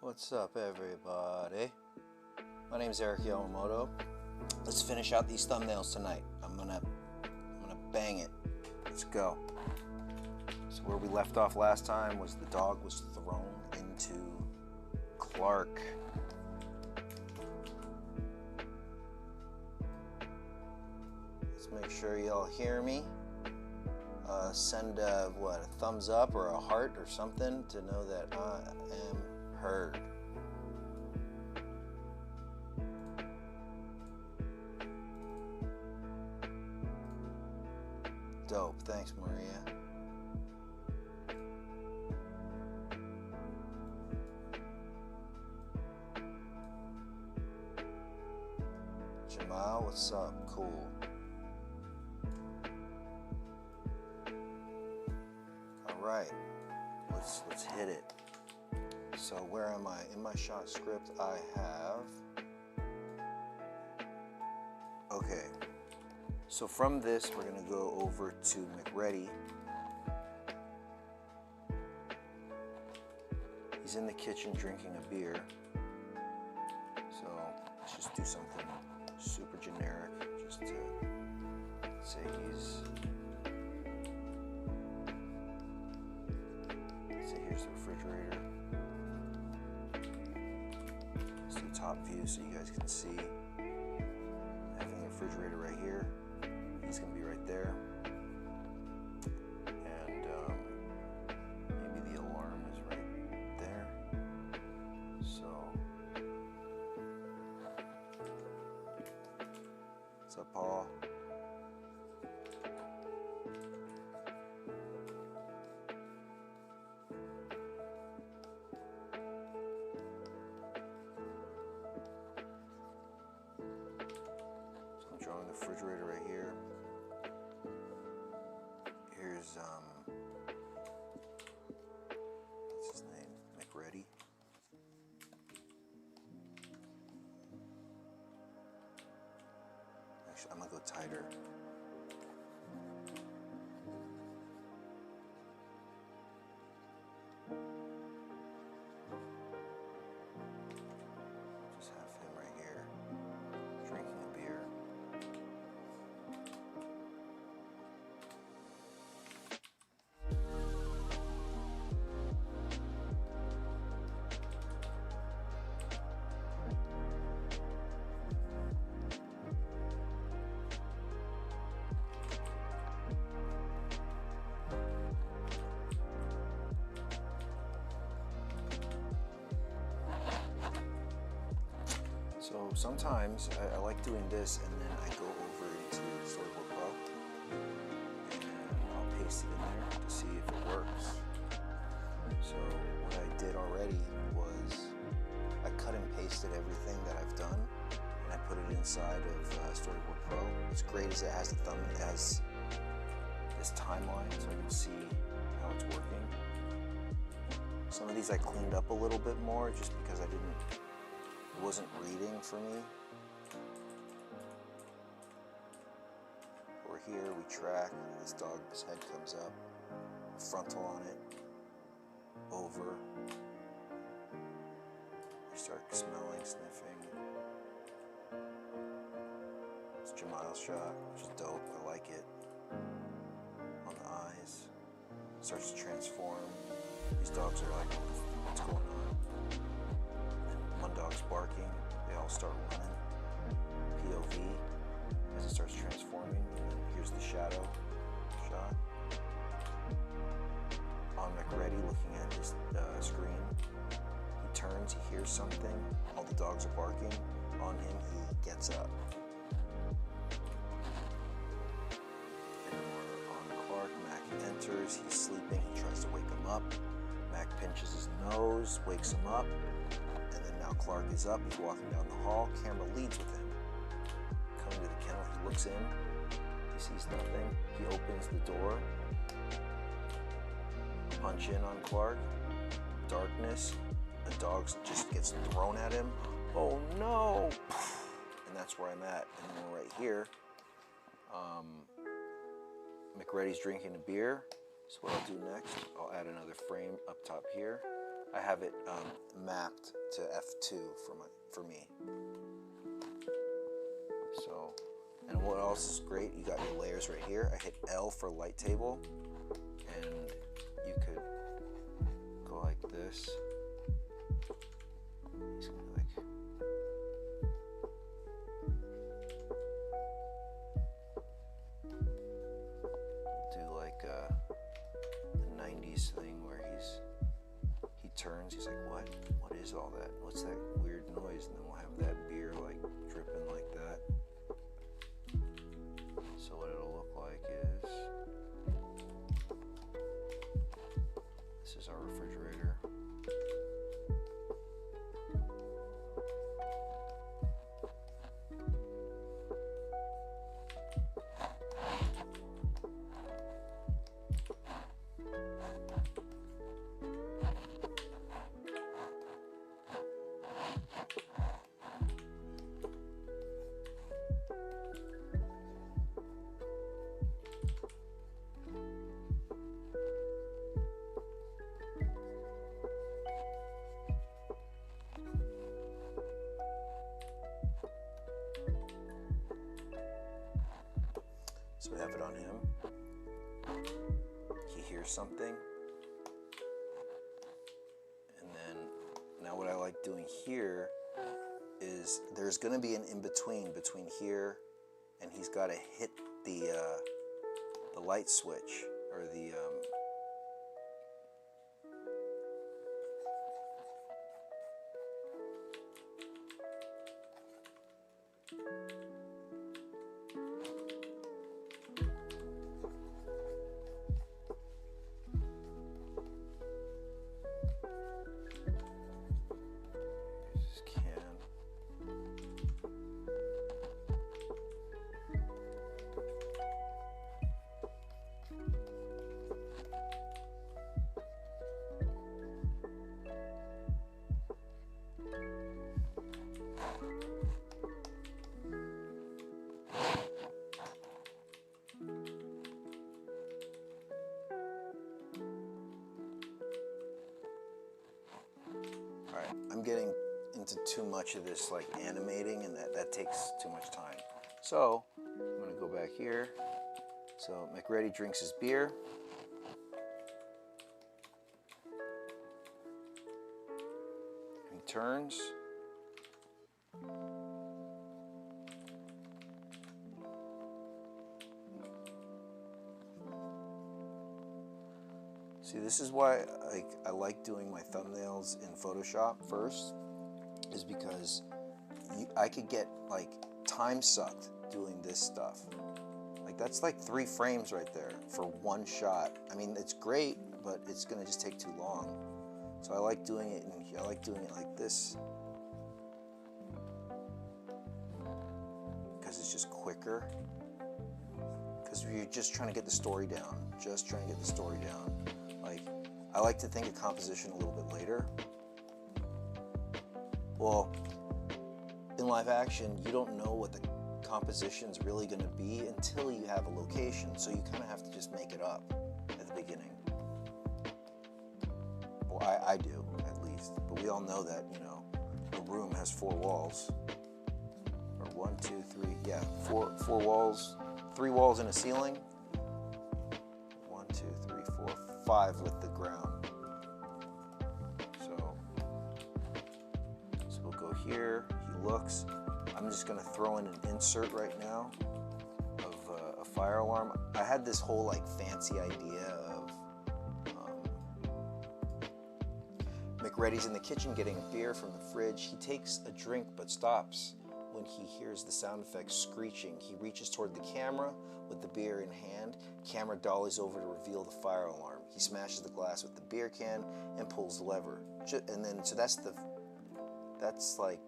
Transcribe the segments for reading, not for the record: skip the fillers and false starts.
What's up, everybody? My name is Eric Yamamoto. Let's finish out these thumbnails tonight. I'm gonna bang it. Let's go. So where we left off last time was the dog was thrown into Clark. Let's make sure y'all hear me. Send a thumbs up or a heart or something to know that I am heard. Dope, thanks Maria. Jamal, what's up? Cool. All right, let's hit it. So where am I? In my shot script I have, okay. So from this we're gonna go over to McReady. He's in the kitchen drinking a beer. So let's just do something super generic just to say here's the refrigerator. Top view so you guys can see. Having the refrigerator right here, he's gonna be right there, and maybe the alarm is right there. So, what's up, Paul? Drawing the refrigerator right here. Here's what's his name? McReady. Actually, I'm gonna go tighter. Just have him right here, drinking a beer. So sometimes I like doing this and then I go over into Storyboard Pro and I'll paste it in there to see if it works. So what I did already was I cut and pasted everything that I've done and I put it inside of Storyboard Pro. What's great is it has it has this timeline so I can see how it's working. Some of these I cleaned up a little bit more just because it wasn't reading for me. Over here we track, this dog's head comes up, frontal on it, over. We start smelling, sniffing. It's Jamal's shot, which is dope, I like it. On the eyes, starts to transform. These dogs are like, what's going on? One dog's barking, they all start running. POV, as it starts transforming, and then here's the shadow shot. On McReady looking at his screen, he turns, he hears something, all the dogs are barking. On him, he gets up. And we're on Clark, Mac enters, he's sleeping, he tries to wake him up. Mac pinches his nose, wakes him up. Now Clark is up, he's walking down the hall, camera leads with him. Coming to the kennel, he looks in, he sees nothing, he opens the door, punch in on Clark, darkness, the dog just gets thrown at him, oh no! And that's where I'm at, and then right here, McReady's drinking a beer, so what I'll do next, I'll add another frame up top here, I have it mapped to F2 for me. So, and what else is great, you got your layers right here. I hit L for light table, and you could go like this. It's gonna be like, do like a 90s thing where he turns, he's like, what is all that? What's that weird noise? And then we'll have that beer like dripping like that. So what it'll look like is, this is our refrigerator. So we have it on him. He hears something. And then, now what I like doing here is there's going to be an in-between between here and he's got to hit the light switch, or the I'm getting into too much of this like animating, and that takes too much time. So I'm gonna go back here. So McReady drinks his beer. He turns. See, this is why I like doing my thumbnails in Photoshop first, is because I could get like time sucked doing this stuff. Like that's like 3 frames right there for one shot. I mean, it's great, but it's gonna just take too long. So I like doing it, and I like doing it like this because it's just quicker. Because you're just trying to get the story down, Like, I like to think of composition a little bit later. Well, in live action, you don't know what the composition's really going to be until you have a location, so you kind of have to just make it up at the beginning. Well, I do, at least. But we all know that, you know, a room has 4 walls. Or 1, 2, 3, yeah, 4 walls, 3 walls and a ceiling. 1, 2, 3, 4, 5 with the ground. So we'll go here. He looks. I'm just going to throw in an insert right now of a fire alarm. I had this whole like fancy idea of McReady's in the kitchen getting a beer from the fridge. He takes a drink but stops when he hears the sound effect screeching. He reaches toward the camera with the beer in hand. Camera dollies over to reveal the fire alarm. He smashes the glass with the beer can and pulls the lever. And then, so that's like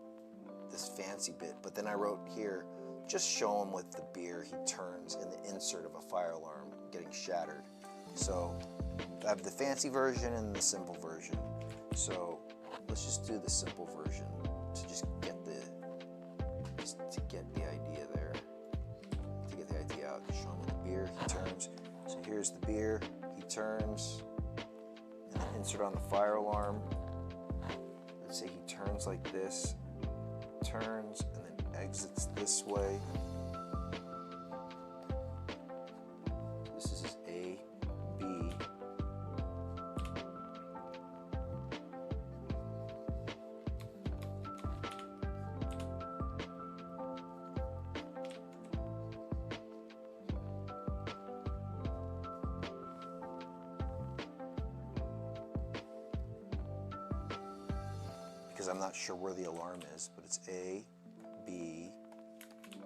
this fancy bit. But then I wrote here, just show him with the beer he turns in the insert of a fire alarm getting shattered. So I have the fancy version and the simple version. So let's just do the simple version to just get the idea there. To get the idea out, show him with the beer, he turns. So here's the beer, he turns, and then insert on the fire alarm. say he turns like this, turns, and then exits this way. This is his A, B. Because I'm not sure where the alarm is, but it's A, B,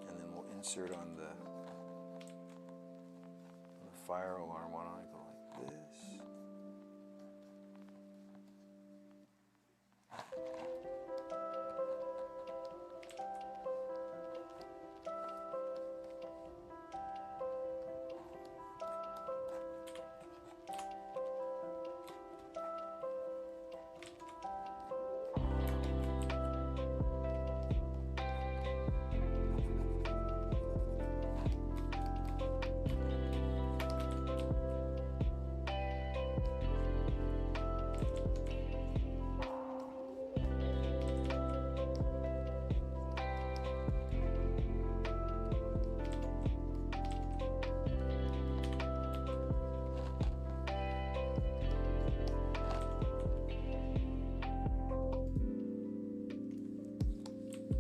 and then we'll insert on the fire alarm. Why don't I go like this?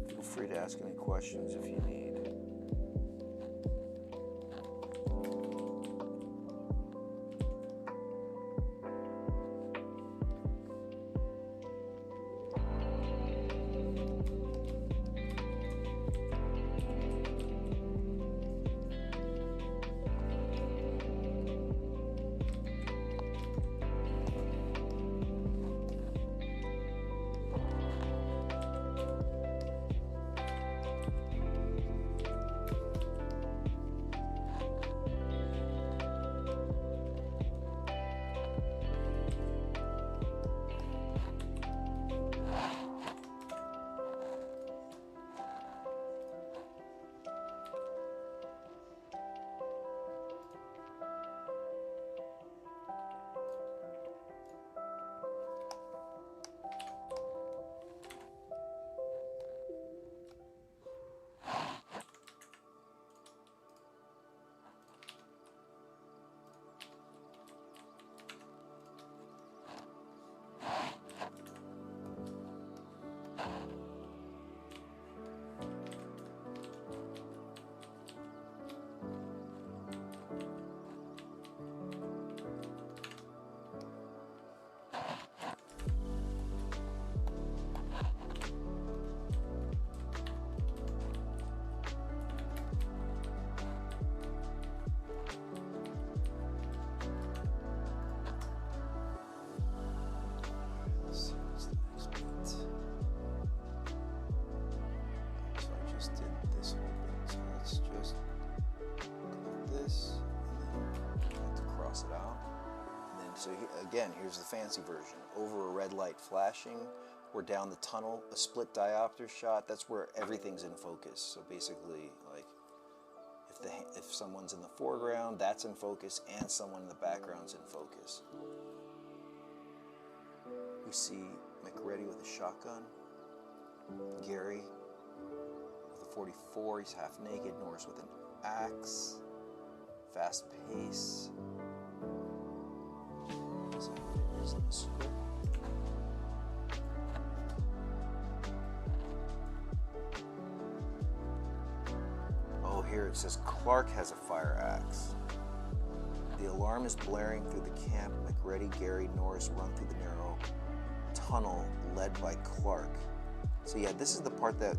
Feel free to ask any questions if you need. So again, here's the fancy version. Over a red light flashing, we're down the tunnel, a split diopter shot, that's where everything's in focus. So basically, like, if someone's in the foreground, that's in focus, and someone in the background's in focus. We see McReady with a shotgun, Gary with a 44, he's half naked, Norris with an axe, fast pace. Is that what it is in the script? Oh, here it says Clark has a fire axe. The alarm is blaring through the camp. McReady, Gary, Norris run through the narrow tunnel led by Clark. So yeah, this is the part that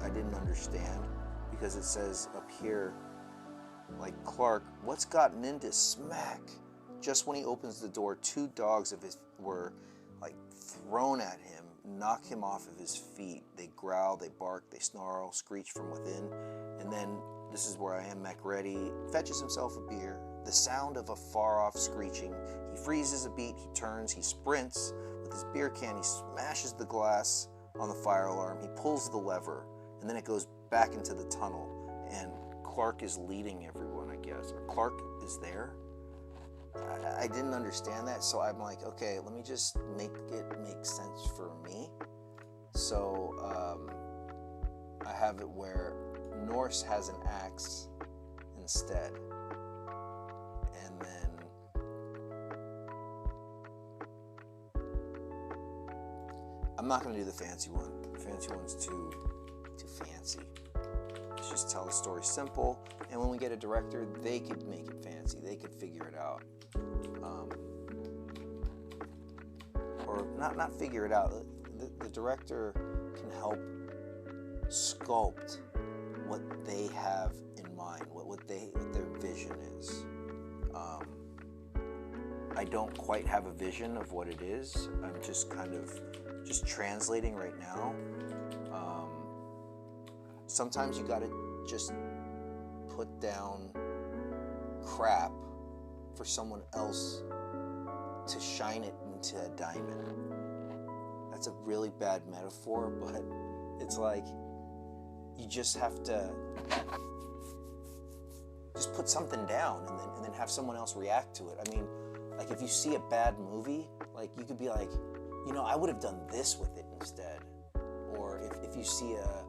I didn't understand, because it says up here, like, Clark, what's gotten into smack? Just when he opens the door, 2 dogs of his were like thrown at him, knock him off of his feet. They growl, they bark, they snarl, screech from within. And then, this is where I am, McReady fetches himself a beer. The sound of a far-off screeching. He freezes a beat, he turns, he sprints. With his beer can, he smashes the glass on the fire alarm. He pulls the lever, and then it goes back into the tunnel. And Clark is leading everyone, I guess. Or Clark is there. I didn't understand that, so I'm like, okay, let me just make it make sense for me. So I have it where Norse has an axe instead, and then I'm not going to do the fancy one. The fancy one's too fancy. Let's just tell the story simple, and when we get a director, they could make it fancy. They could figure it out. Or not figure it out. The director can help sculpt what they have in mind, what their vision is. I don't quite have a vision of what it is. I'm just kind of just translating right now. Sometimes you gotta just put down crap for someone else to shine it into a diamond. That's a really bad metaphor, but it's like you just have to just put something down and then have someone else react to it. I mean, like if you see a bad movie, like you could be like, you know, I would have done this with it instead. Or if you see a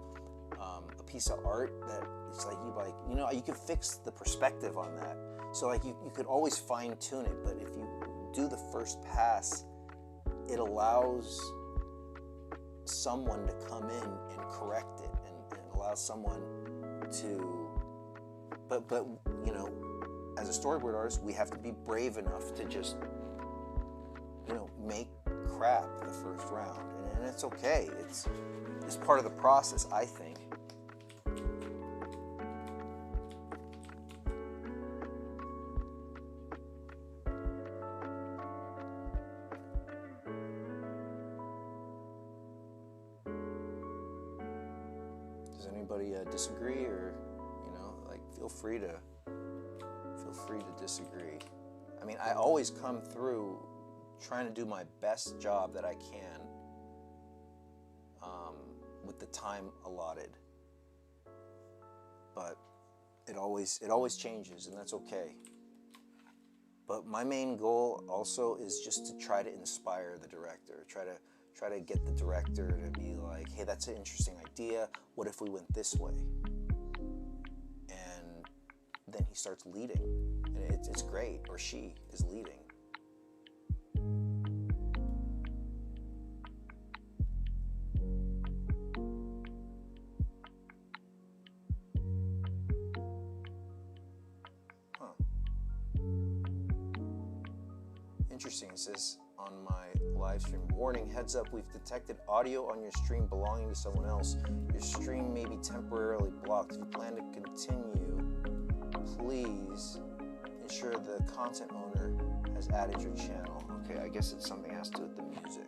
piece of art that it's like you know, you could fix the perspective on that. So like you could always fine tune it, but if you do the first pass, it allows someone to come in and correct it and allows someone to, but you know, as a storyboard artist, we have to be brave enough to just, you know, make crap the first round, and it's okay. It's part of the process, I think. Does anybody disagree, or, you know, like feel free to disagree. I mean, I always come through trying to do my best job that I can with the time allotted, but it always changes, and that's okay. But my main goal also is just to try to inspire the director, try to get the director to be like, hey, that's an interesting idea, what if we went this way? And then he starts leading, and it's great, or she is leading. Interesting, it says on my live stream, warning, heads up, we've detected audio on your stream belonging to someone else. Your stream may be temporarily blocked. If you plan to continue, please ensure the content owner has added your channel. Okay, I guess it's something that has to do with the music.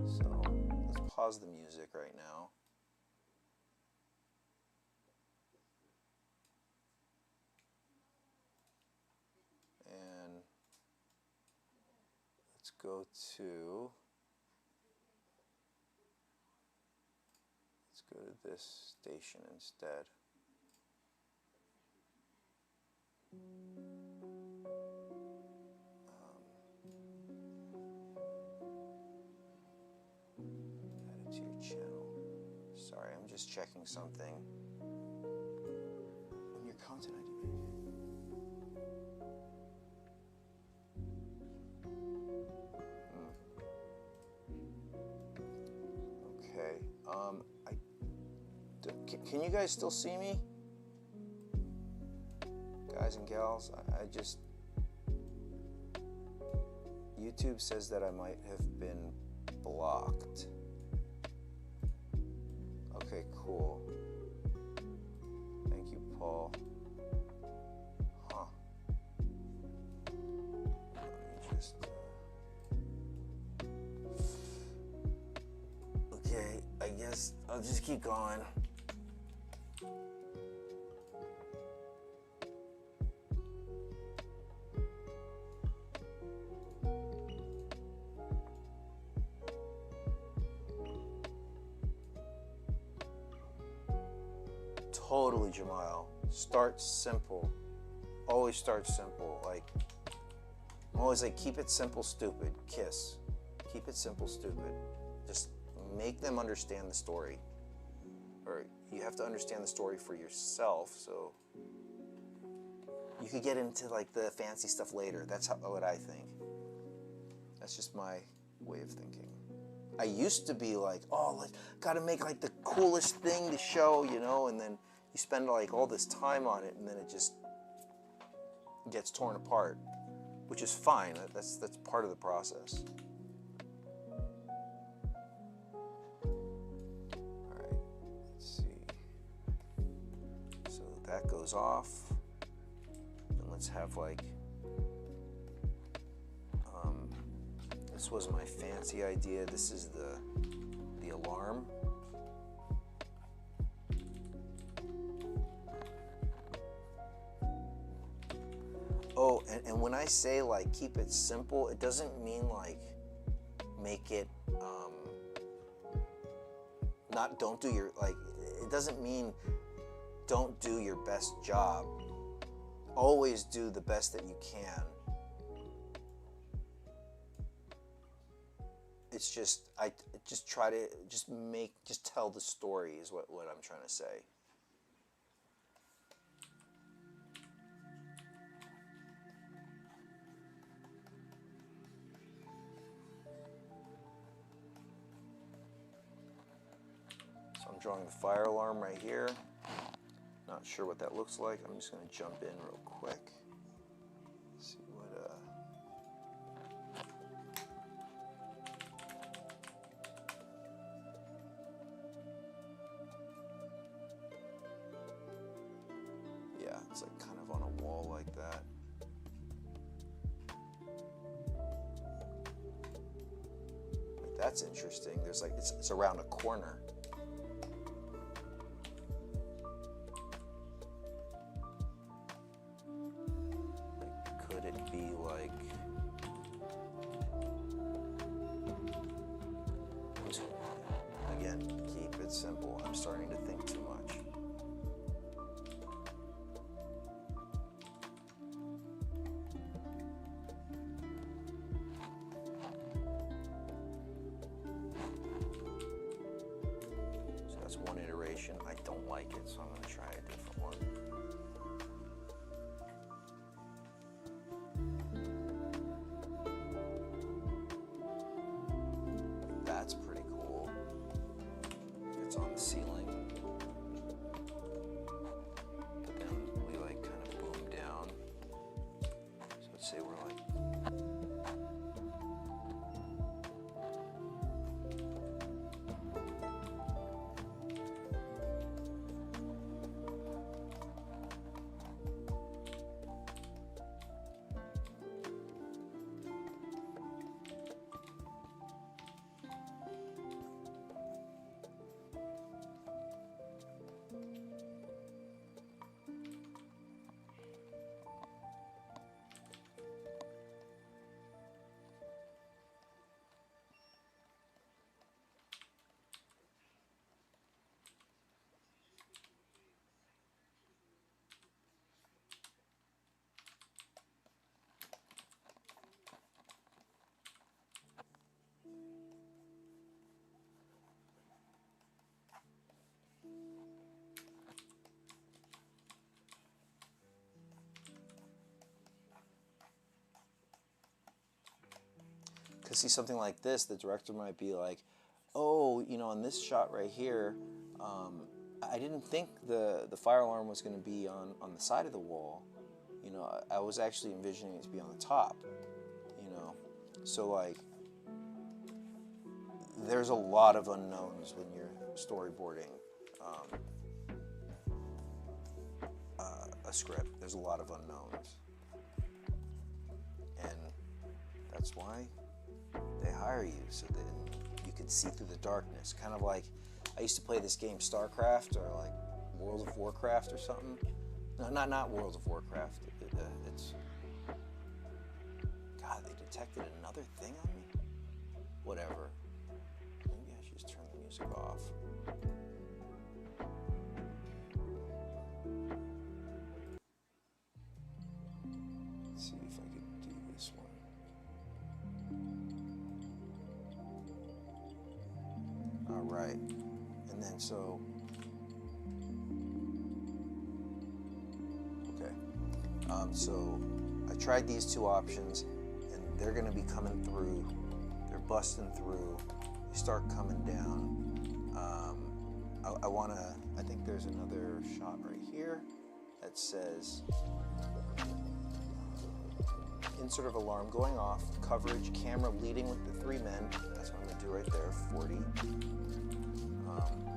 So let's pause the music right now. And let's go to this station instead. Add it to your channel. Sorry, I'm just checking something. On your content ID. Okay. Can you guys still see me? Guys and gals, I just... YouTube says that I might have been blocked. Okay, cool. Thank you, Paul. Huh. Let me just... Okay, I guess I'll just keep going. Totally, Jamal. Start simple. Always start simple. Like, always like, keep it simple, stupid. Kiss. Keep it simple, stupid. Just make them understand the story. Or you have to understand the story for yourself, so you could get into like the fancy stuff later. That's what I think. That's just my way of thinking. I used to be like, oh, like, gotta make like the coolest thing to show, you know, and then you spend like all this time on it, and then it just gets torn apart, which is fine. That's part of the process. All right, let's see. So that goes off. And let's have like, this was my fancy idea. This is the alarm. Oh, and when I say like keep it simple, it doesn't mean like make it don't do your, like, it doesn't mean don't do your best job. Always do the best that you can. It's just, I just try to just tell the story is what I'm trying to say. So I'm drawing the fire alarm right here. Not sure what that looks like. I'm just going to jump in real quick. See what yeah, it's like kind of on a wall like that. Like, that's interesting. There's like, it's around a corner. Like, could it be like, again, keep it simple. I'm starting to think too much. One iteration. I don't like it, so I'm going to try a different one. That's pretty cool. It's on the ceiling. But then we like kind of boom down. So let's say we're like, because see, something like this, the director might be like, oh, you know, in this shot right here, I didn't think the fire alarm was going to be on the side of the wall. You know, I was actually envisioning it to be on the top, you know. So like, there's a lot of unknowns when you're storyboarding a script. There's a lot of unknowns. And that's why they hire you, so that you can see through the darkness. Kind of like, I used to play this game StarCraft, or like World of Warcraft or something. No, not World of Warcraft. It's, God, they detected another thing on me? Whatever. Maybe I should just turn the music off. Let's see if I can do this one. right. And then so, okay. So I tried these two options, and they're going to be coming through. They're busting through. They start coming down. I think there's another shot right here that says insert of alarm going off, coverage, camera leading with the 3 men. That's what I'm gonna do right there, 40.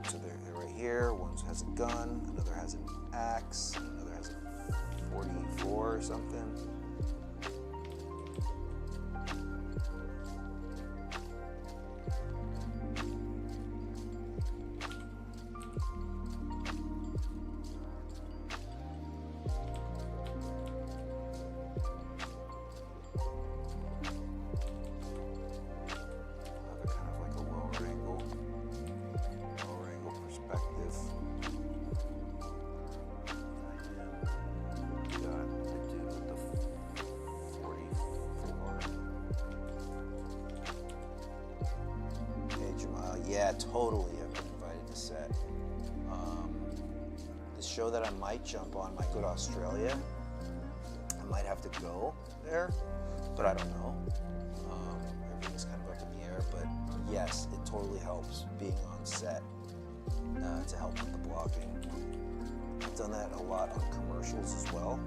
So they're right here. One has a gun, another has an axe, another has a 44 or something. Yeah, totally. I've been invited to set. The show that I might jump on might go to Australia. I might have to go there, but I don't know. Everything's kind of up in the air, but yes, it totally helps being on set to help with the blocking. I've done that a lot on commercials as well.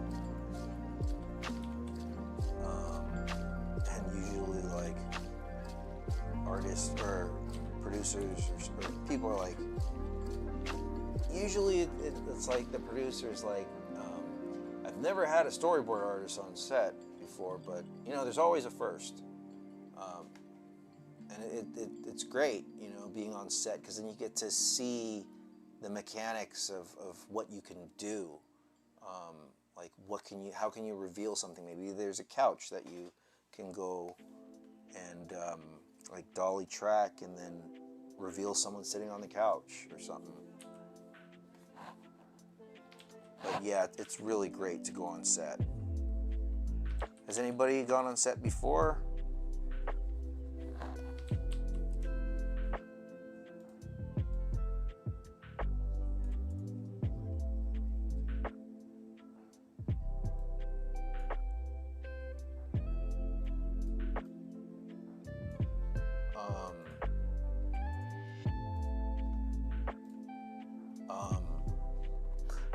And usually like artists or producers or people are like, usually it's like the producer's like, I've never had a storyboard artist on set before, but you know, there's always a first. And it's great, you know, being on set, because then you get to see the mechanics of what you can do. Like how can you reveal something? Maybe there's a couch that you can go and like dolly track and then reveal someone sitting on the couch or something. But yeah, it's really great to go on set. Has anybody gone on set before?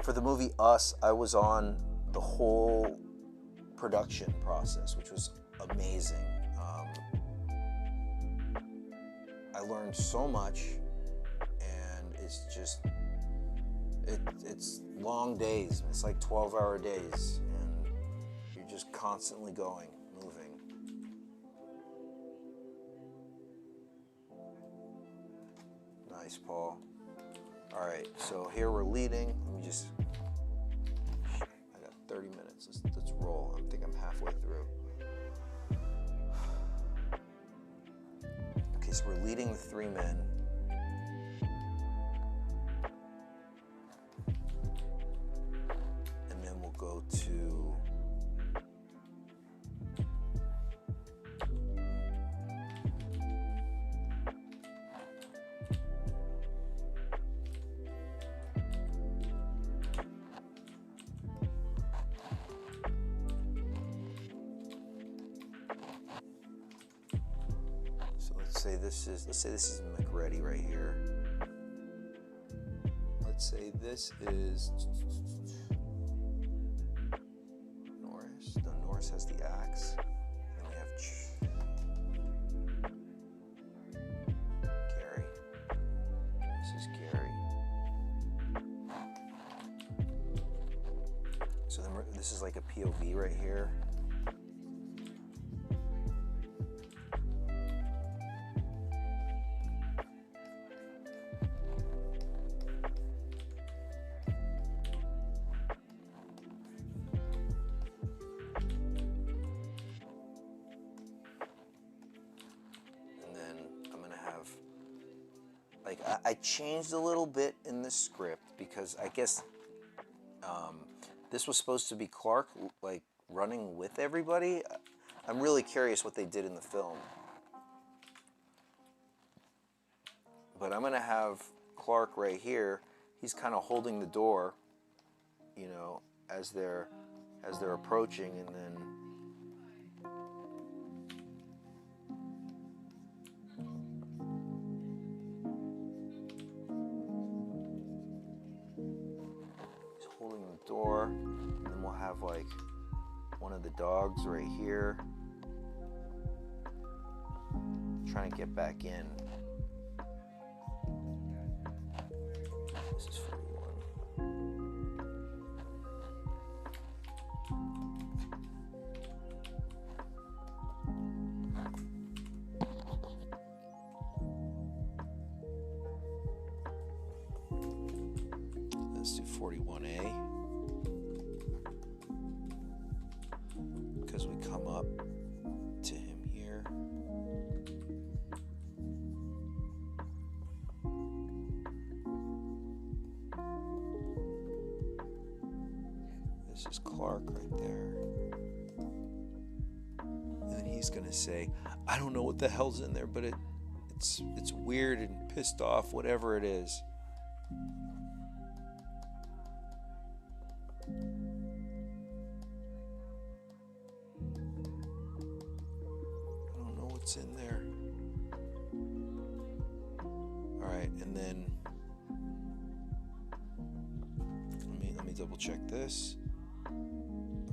For the movie Us, I was on the whole production process, which was amazing. I learned so much, and it's just, it's long days. It's like 12-hour days, and you're just constantly going, moving. Nice, Paul. All right, so here we're leading. Let me just, I got 30 minutes. Let's roll. I think I'm halfway through. Okay, so we're leading the 3 men. And then we'll go to let's say this is McReady right here. Let's say this is Norris. No, Norris has the axe. And we have Gary. This is Gary. So then this is like a POV right here. I changed a little bit in the script because I guess this was supposed to be Clark like running with everybody. I'm really curious what they did in the film, but but I'm gonna have Clark right here. He's kind of holding the door, you know, as they're approaching, and then he's holding the door, and then we'll have like one of the dogs right here trying to get back in. This is 41. Let's do 41A. Because we come up to him here. This is Clark right there. And then he's gonna say, I don't know what the hell's in there, but it's weird and pissed off, whatever it is. I don't know what's in there. All right, and then let me double check this.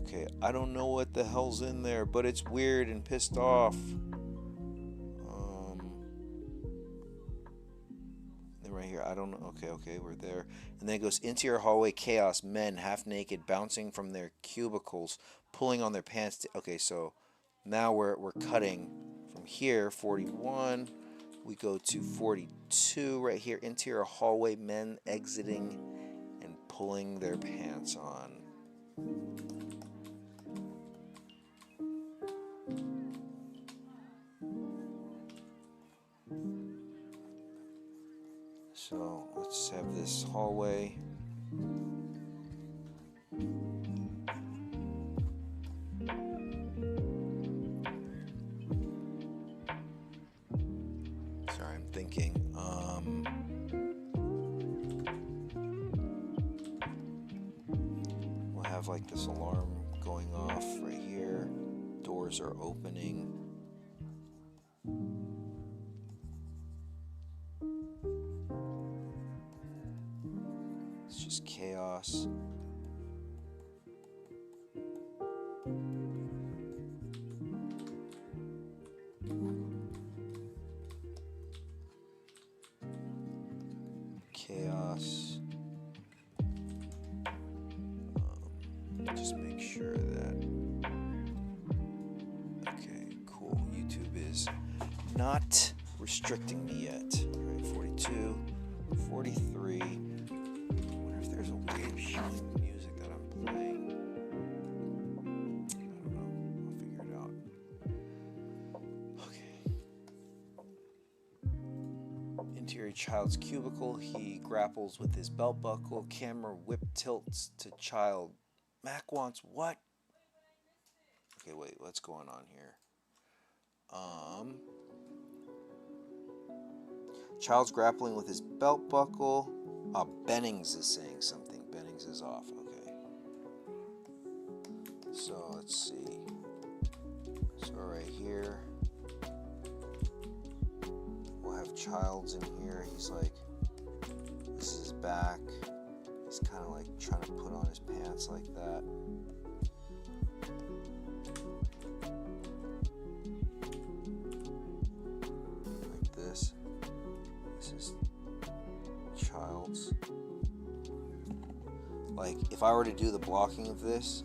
Okay, I don't know what the hell's in there, but it's weird and pissed off. Then right here, I don't know. Okay, we're there. And then it goes, into your hallway, chaos, men, half naked, bouncing from their cubicles, pulling on their pants. Okay, so now we're cutting from here, 41. We go to 42 right here, interior hallway, men exiting and pulling their pants on. So let's have this hallway. Sorry, I'm thinking. We'll have like this alarm going off right here. Doors are opening. It's just chaos. Chaos. Just make sure that. Okay, cool. YouTube is not restricting me yet. All right, 42, 43. I wonder if there's a way of showing the music that I'm playing. I don't know. I'll figure it out. Okay. Interior child's cubicle. He grapples with his belt buckle. Camera whip tilts to child. Mac wants what? Okay, wait. What's going on here? Child's grappling with his belt buckle. Bennings is saying something. Bennings is off. Okay. So let's see. So right here, we'll have Child's in here. He's like, this is his back. He's kind of like trying to put on his pants like that. Like this. This is Child's. Like, if I were to do the blocking of this,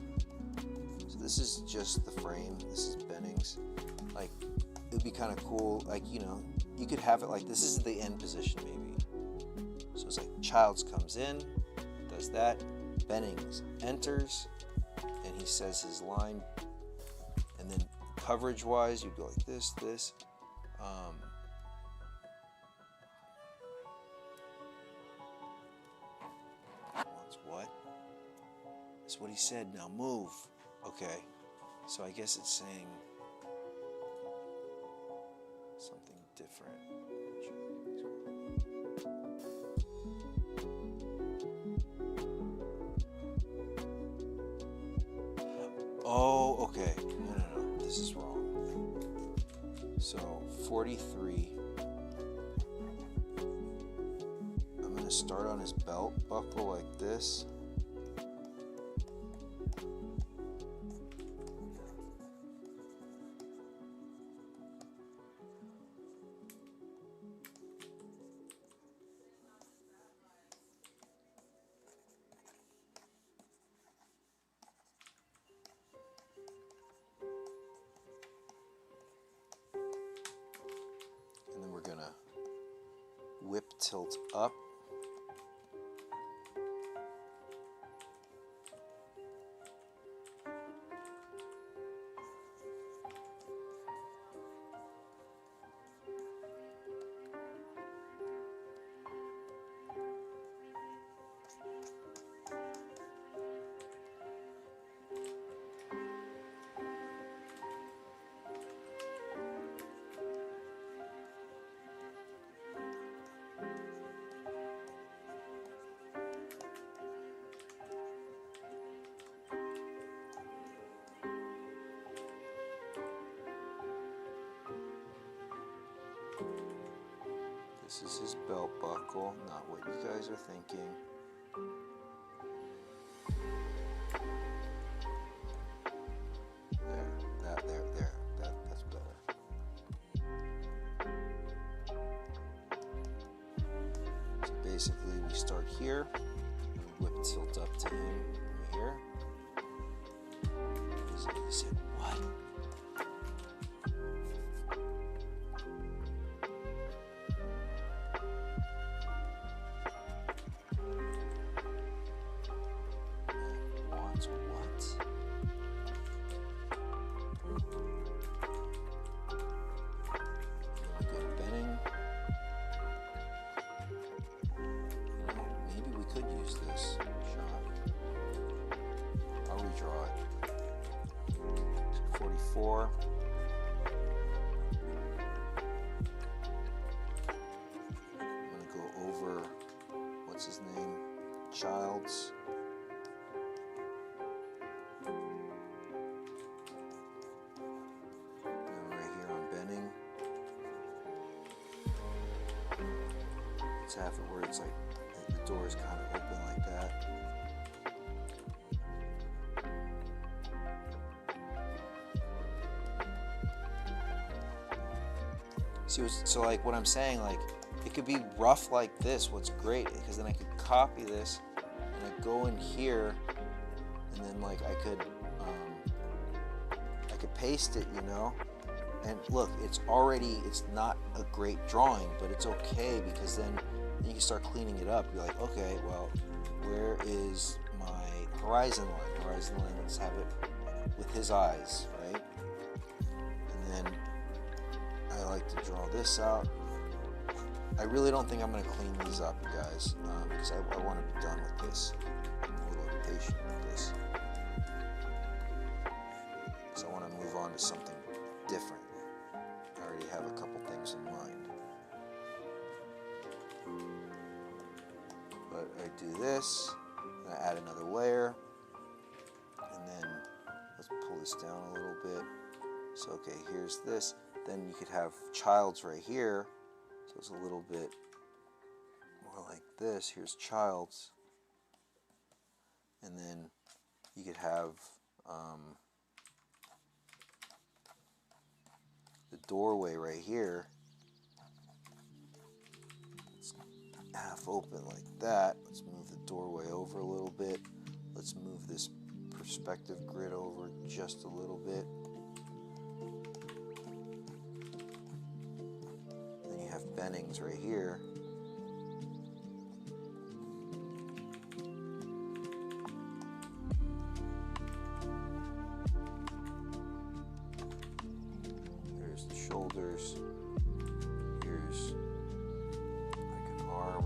so this is just the frame. This is Bennings. Like, it would be kind of cool. Like, you know, you could have it like this is the end position maybe. So it's like Child's comes in, does that. Bennings enters, and he says his line. And then coverage-wise, you'd go like this, this. Wants what? That's what he said. Now move. Okay. So I guess it's saying something different. So 43. I'm going to start on his belt buckle like this. And then we're going to whip tilt up. This is his belt buckle, not what you guys are thinking. There. That's better. So basically we start here, and we whip tilt up to him right here. He said, what? Could use this shot. I'll redraw it. 44. I'm going to go over, what's his name? Child's. And right here on Benning. Let's have it where it's like the door is kind of open like that. See, so like what I'm saying, like it could be rough like this. What's great, because then I could copy this and I go in here, and then like I could paste it, you know. And look, it's not a great drawing, but it's okay, because then you can start cleaning it up. You're like, okay, well, where is my horizon line? Horizon line, let's have it with his eyes, right? And then I like to draw this out. I really don't think I'm going to clean these up, you guys, because I want to be done with this. I'm a little impatient with this. So I want to move on to something different. I already have a couple things in mind. But I do this, and I add another layer, and then let's pull this down a little bit. So okay, here's this. Then you could have Child's right here, so it's a little bit more like this. Here's Child's, and then you could have the doorway right here. Half open like that. Let's move the doorway over a little bit. Let's move this perspective grid over just a little bit. Then you have Bennings right here. There's the shoulders. Here's like an arm.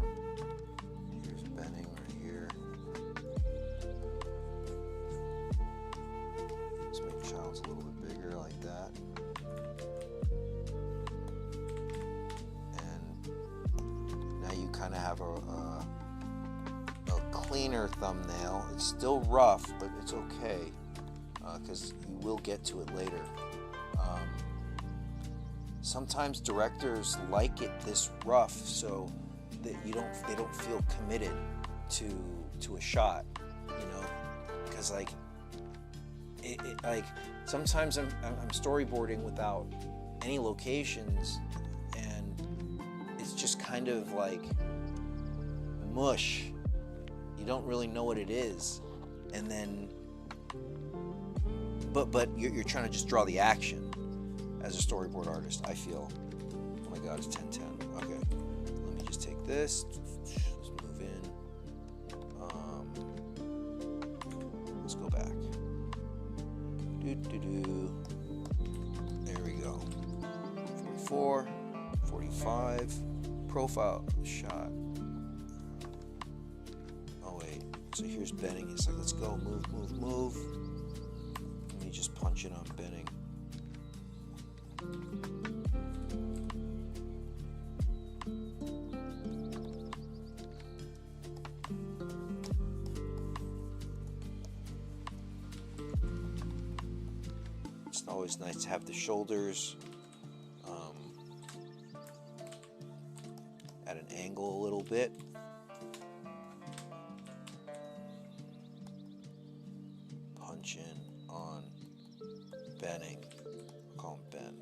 Here's Benning right here. Let's make Child's a little bit bigger like that. And now you kind of have a cleaner thumbnail. It's still rough, but it's okay, because you will get to it later. sometimes directors like it this rough so that they don't feel committed to a shot, you know, because like like sometimes I'm storyboarding without any locations, and it's just kind of like mush. You don't really know what it is, and then but you're trying to just draw the action as a storyboard artist, I feel. Oh my god, it's 10:10. Okay, let me just take this. Let's move in. Let's go back. There we go. 44, 45, profile shot. Oh wait, so here's Benning. It's like, let's go, move, move, move. Let me just punch it on Benning. It's always nice to have the shoulders at an angle a little bit. Punch in on Benning. I'll call him Ben.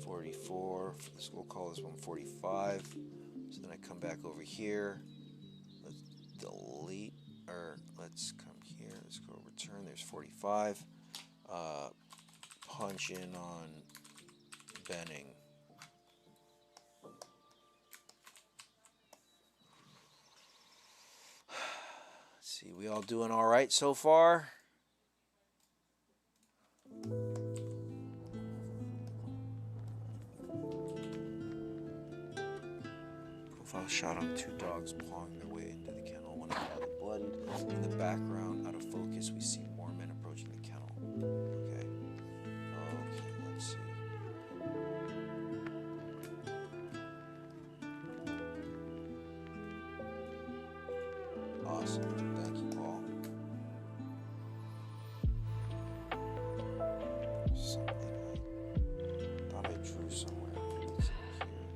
44. We'll call this one 45. So then I come back over here. Let's delete, or let's come here. Let's go return. There's 45. Punch in on Benning. Let's see, we all doing all right so far? Profile shot on two dogs pawing their way into the kennel. One father bloodied. In the background, out of focus, we see more men approaching the kennel. Okay. Okay, let's see. Awesome. Thank you, Paul. Something I thought I drew somewhere. Maybe it's in here.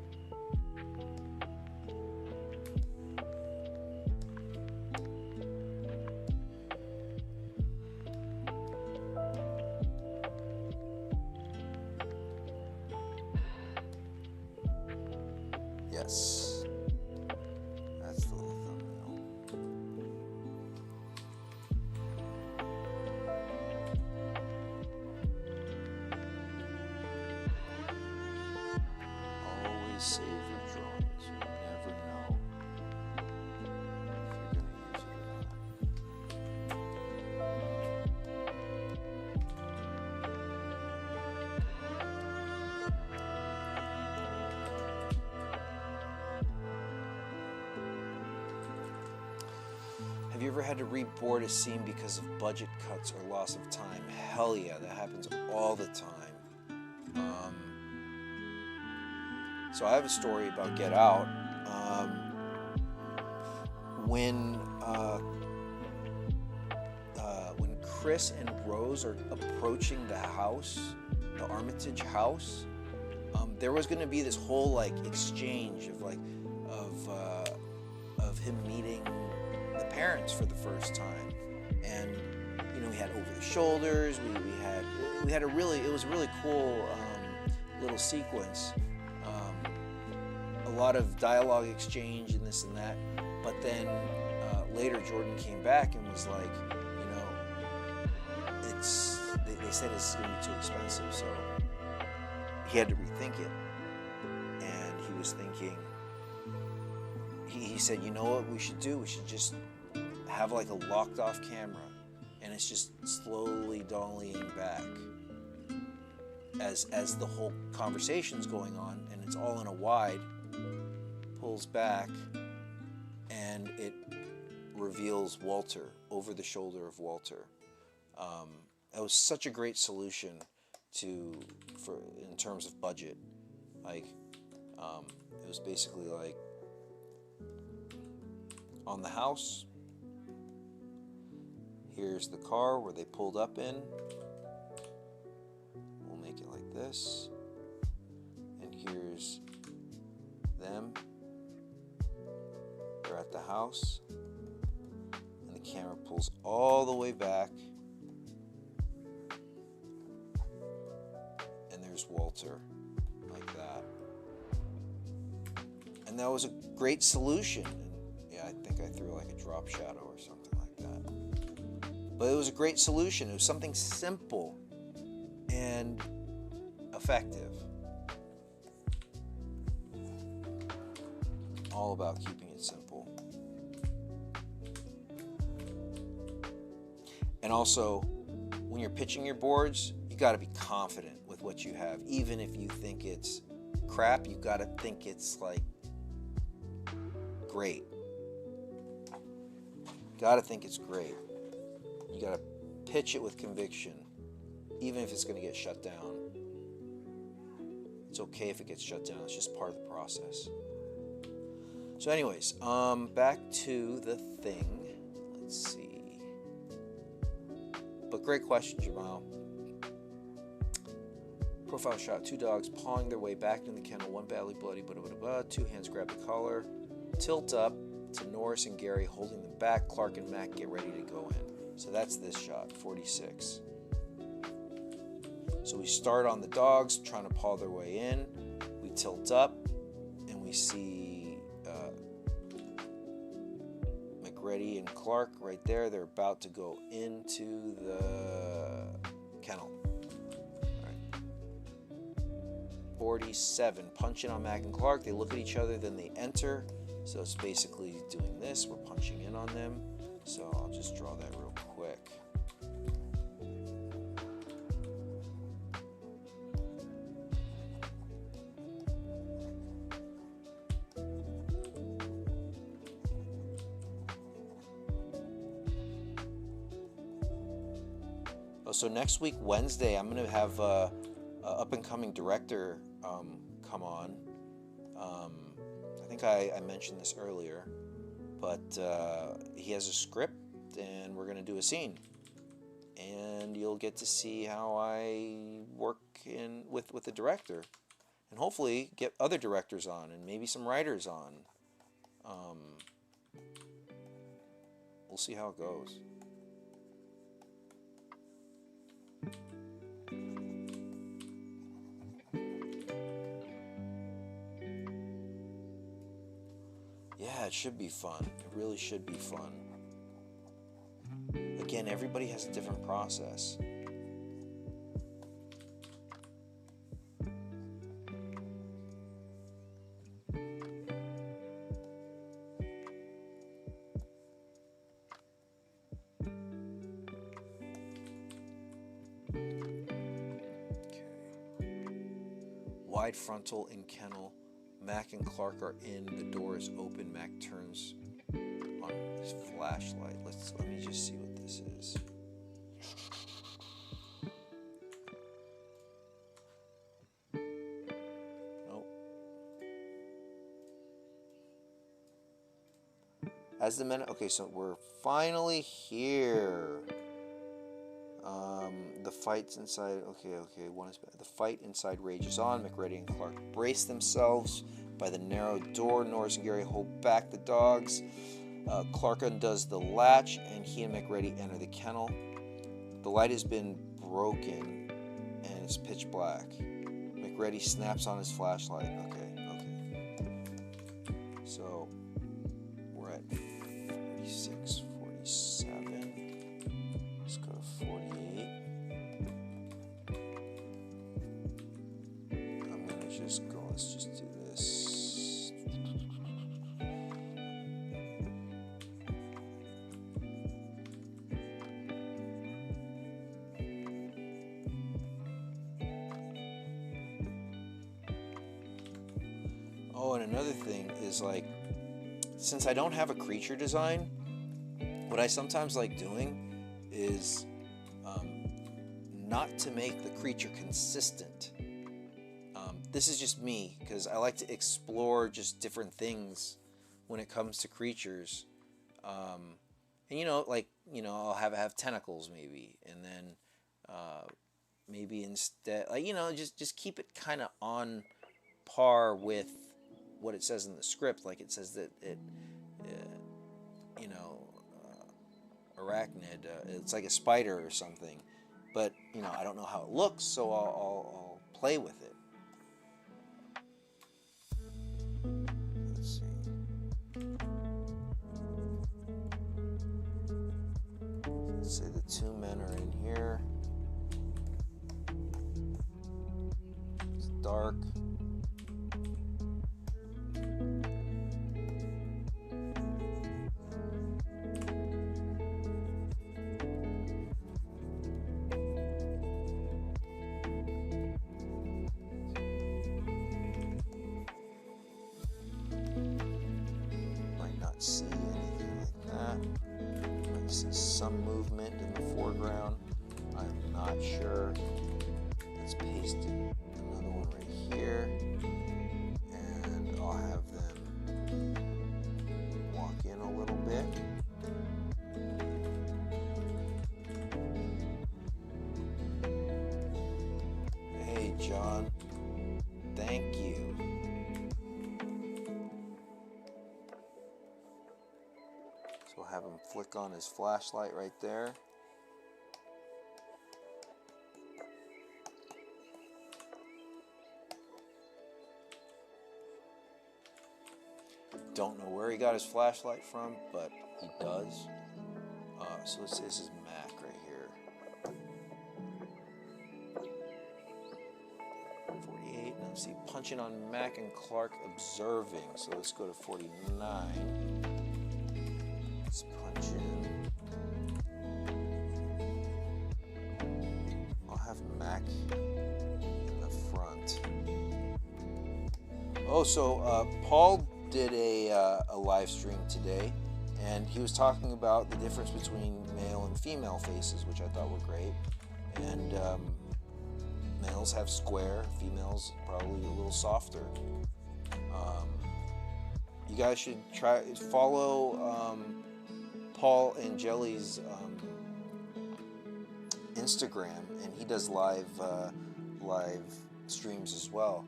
Yes. That's the little thumbnail. Always save your drawings. You never know if you're going to use it or not. Have you ever had to reboard a scene because of budget cuts or loss of time? Hell yeah, that happens all the time. So I have a story about Get Out. When Chris and Rose are approaching the house, the Armitage house, there was going to be this whole like exchange of him meeting the parents for the first time, and you know, we had over the shoulders. We had it was a really cool little sequence. A lot of dialogue exchange and this and that, but then later Jordan came back and was like, you know, they said it's going to be too expensive, so he had to rethink it. And he was thinking, he said, you know what we should do? We should just have like a locked off camera, and it's just slowly dollying back as the whole conversation's going on, and it's all in a wide. Pulls back, and it reveals Walter over the shoulder of Walter. It was such a great solution in terms of budget. Like, it was basically like on the house. Here's the car where they pulled up in. We'll make it like this. here's them. They're at the house. And the camera pulls all the way back. And there's Walter, like that. And that was a great solution. And yeah, I think I threw like a drop shadow or something like that. But it was a great solution. It was something simple and effective. All about keeping it simple. And also, when you're pitching your boards, you got to be confident with what you have. Even if you think it's crap, you got to think it's like great. Got to think it's great. You got to pitch it with conviction, even if it's going to get shut down. It's okay if it gets shut down. It's just part of the process. So anyways, back to the thing. Let's see. But great question, Jamal. Profile shot, 2 dogs pawing their way back in the kennel, 1 badly bloody, 2 hands grab the collar. Tilt up to Norris and Gary holding them back. Clark and Mac get ready to go in. So that's this shot, 46. So we start on the dogs trying to paw their way in. We tilt up and we see McReady and Clark right there. They're about to go into the kennel. All right. 47, punching on Mac and Clark. They look at each other, then they enter. So it's basically doing this. We're punching in on them. So I'll just draw that real quick. So next week, Wednesday, I'm going to have a up-and-coming director come on. I think I mentioned this earlier, but he has a script, and we're going to do a scene. And you'll get to see how I work with the director, and hopefully get other directors on, and maybe some writers on. We'll see how it goes. Yeah, it should be fun. It really should be fun. Again, everybody has a different process. Okay. Wide frontal in kennel. Mac and Clark are in. The door is open. Mac turns on his flashlight. Let me just see what this is. Nope. As the men. Okay, so we're finally here. The fight's inside. Okay. One is bad. The fight inside rages on. McReady and Clark brace themselves by the narrow door. Norris and Gary hold back the dogs. Clark undoes the latch, and he and McReady enter the kennel. The light has been broken, and it's pitch black. McReady snaps on his flashlight. Okay. So we're at 46, 47. Let's go to 48. I'm gonna just go. Let's just do this. Oh, and another thing is, like, since I don't have a creature design, what I sometimes like doing is not to make the creature consistent. This is just me, because I like to explore just different things when it comes to creatures. And I'll have tentacles maybe, and then maybe instead, just keep it kind of on par with what it says in the script. Like it says that it, you know, arachnid. It's like a spider or something. But you know, I don't know how it looks, so I'll play with it. Let's see. Let's say the two men are in here. It's dark. Might not see anything like that. Might see some movement in the foreground. I'm not sure. Let's paste another one right here. And I'll have them walk in a little bit. Hey, John. Thank you. So we'll have him flick on his flashlight right there. Don't know where he got his flashlight from, but he does. So let's say this is Mac right here. 48. Now see, punching on Mac and Clark observing. So let's go to 49. Let's punch in. I'll have Mac in the front. Oh, so Paul did a live stream today, and he was talking about the difference between male and female faces, which I thought were great. And males have square, females probably a little softer. You guys should follow Paul and Jelly's Instagram, and he does live streams as well.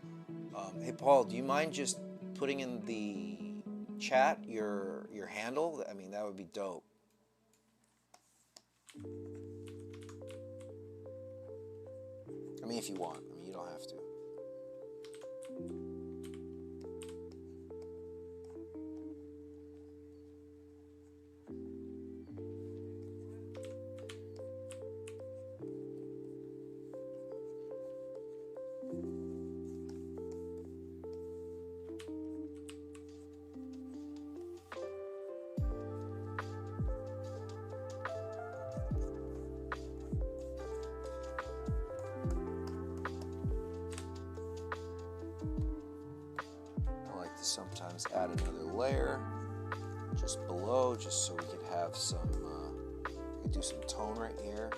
Hey Paul, do you mind just putting in the chat your handle? I mean, that would be dope. I mean, if you want. I mean, you don't have to. Sometimes add another layer just below, just so we could have some, we could do some tone right here.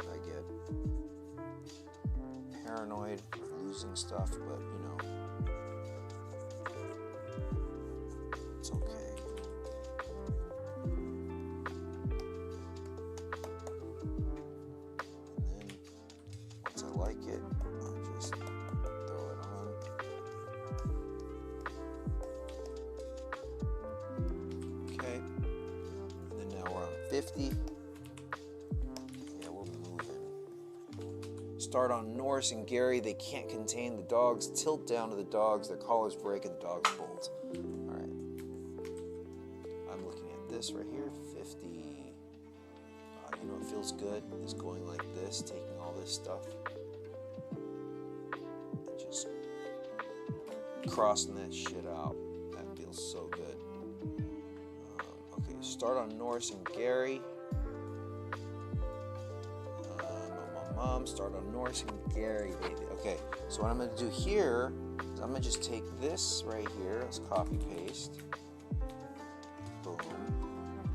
I get paranoid of losing stuff, but you know, it's okay. And then once I like it, I'll just okay, and then now we're on 50. Yeah, we're moving. Start on Norris and Gary. They can't contain the dogs. Tilt down to the dogs. Their collars break and the dogs bolt. All right. I'm looking at this right here. 50. You know, it feels good. Is going like this, taking all this stuff, and just crossing that shit out. That feels so good. Okay, start on Norris and Gary. Start on Norris and Gary, baby. Okay, so what I'm going to do here is I'm going to just take this right here. Let's copy paste. Boom.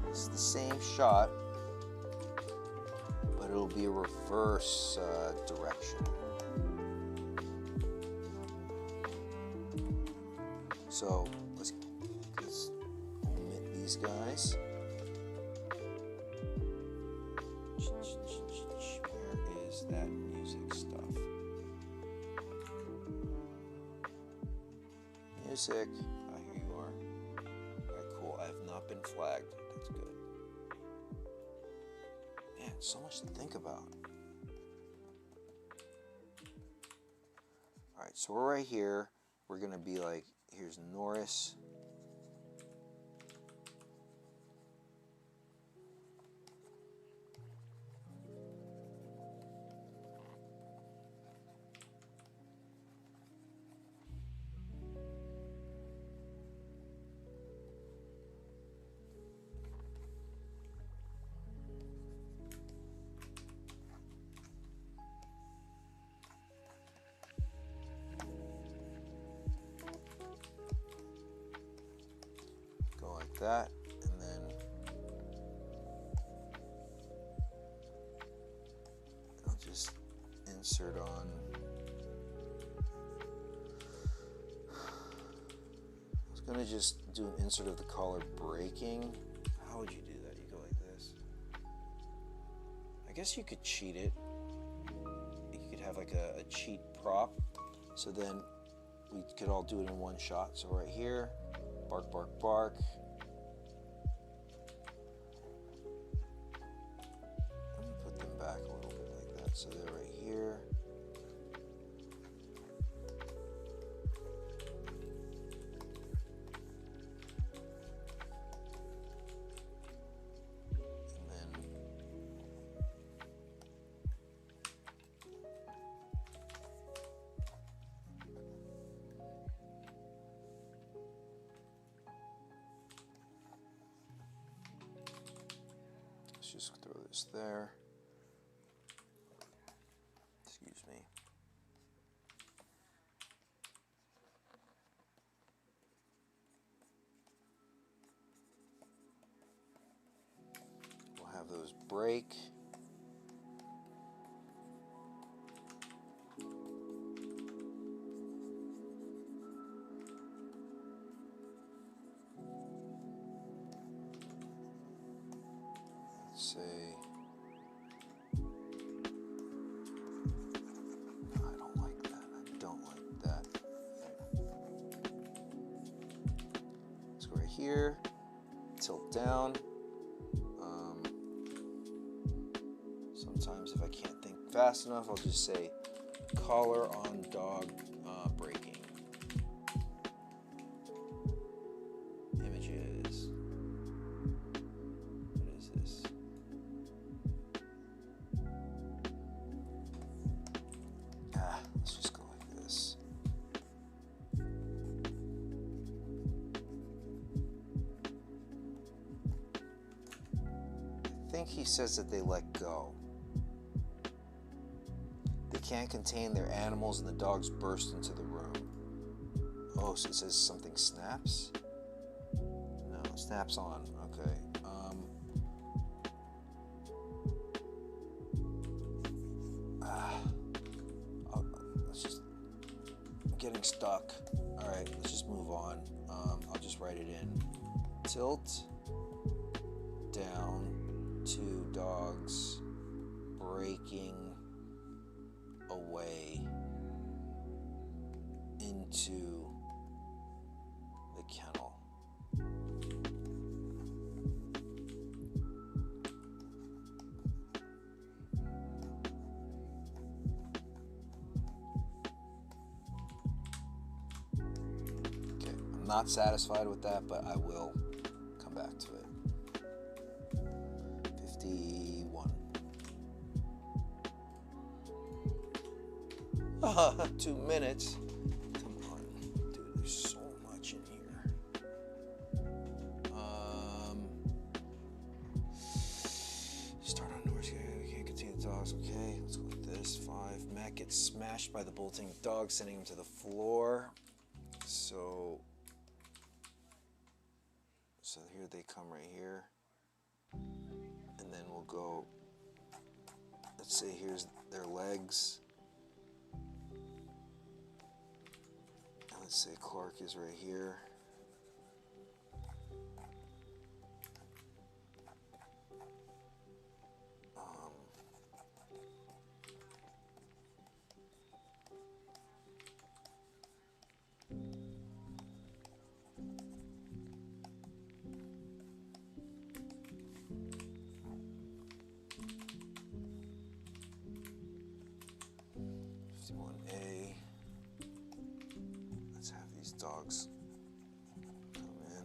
This is the same shot, but it'll be a reverse direction. So let's omit these guys. Where is that music stuff? Hey, Sick. Here you are. Alright, cool. I have not been flagged. That's good. Man, so much to think about. Alright, so we're right here. We're gonna be like, here's Norris. Like that, and then I'll just insert on. I was gonna just do an insert of the collar breaking. How would you do that? You go like this. I guess you could cheat it. You could have like a cheat prop. So then we could all do it in one shot. So right here, bark, bark, bark. Let me put them back a little bit like that. So they're right here. And then let's just throw this there. Excuse me. We'll have those break. Let's say, I don't like that. I don't like that. Let's go right here, tilt down. Sometimes if I can't think fast enough, I'll just say collar on dog breaking. Images. What is this? Let's just go like this. I think he says that they let go. They can't contain their animals and the dogs burst into the room. Oh, so it says something snaps? No, snaps on. Okay. Let's just, I'm getting stuck. All right, let's just move on. I'll just write it in. Tilt down to dogs breaking away into the kennel. Okay, I'm not satisfied with that, but I will come back to it. 51. 2 minutes. Come on, dude, there's so much in here. Start on Norris. We can't contain the dogs. Okay, let's go with this. 5. Matt gets smashed by the bolting dog, sending him to the floor. So here they come right here. And then we'll go, let's say here's their legs. And let's say Clark is right here. these dogs come in.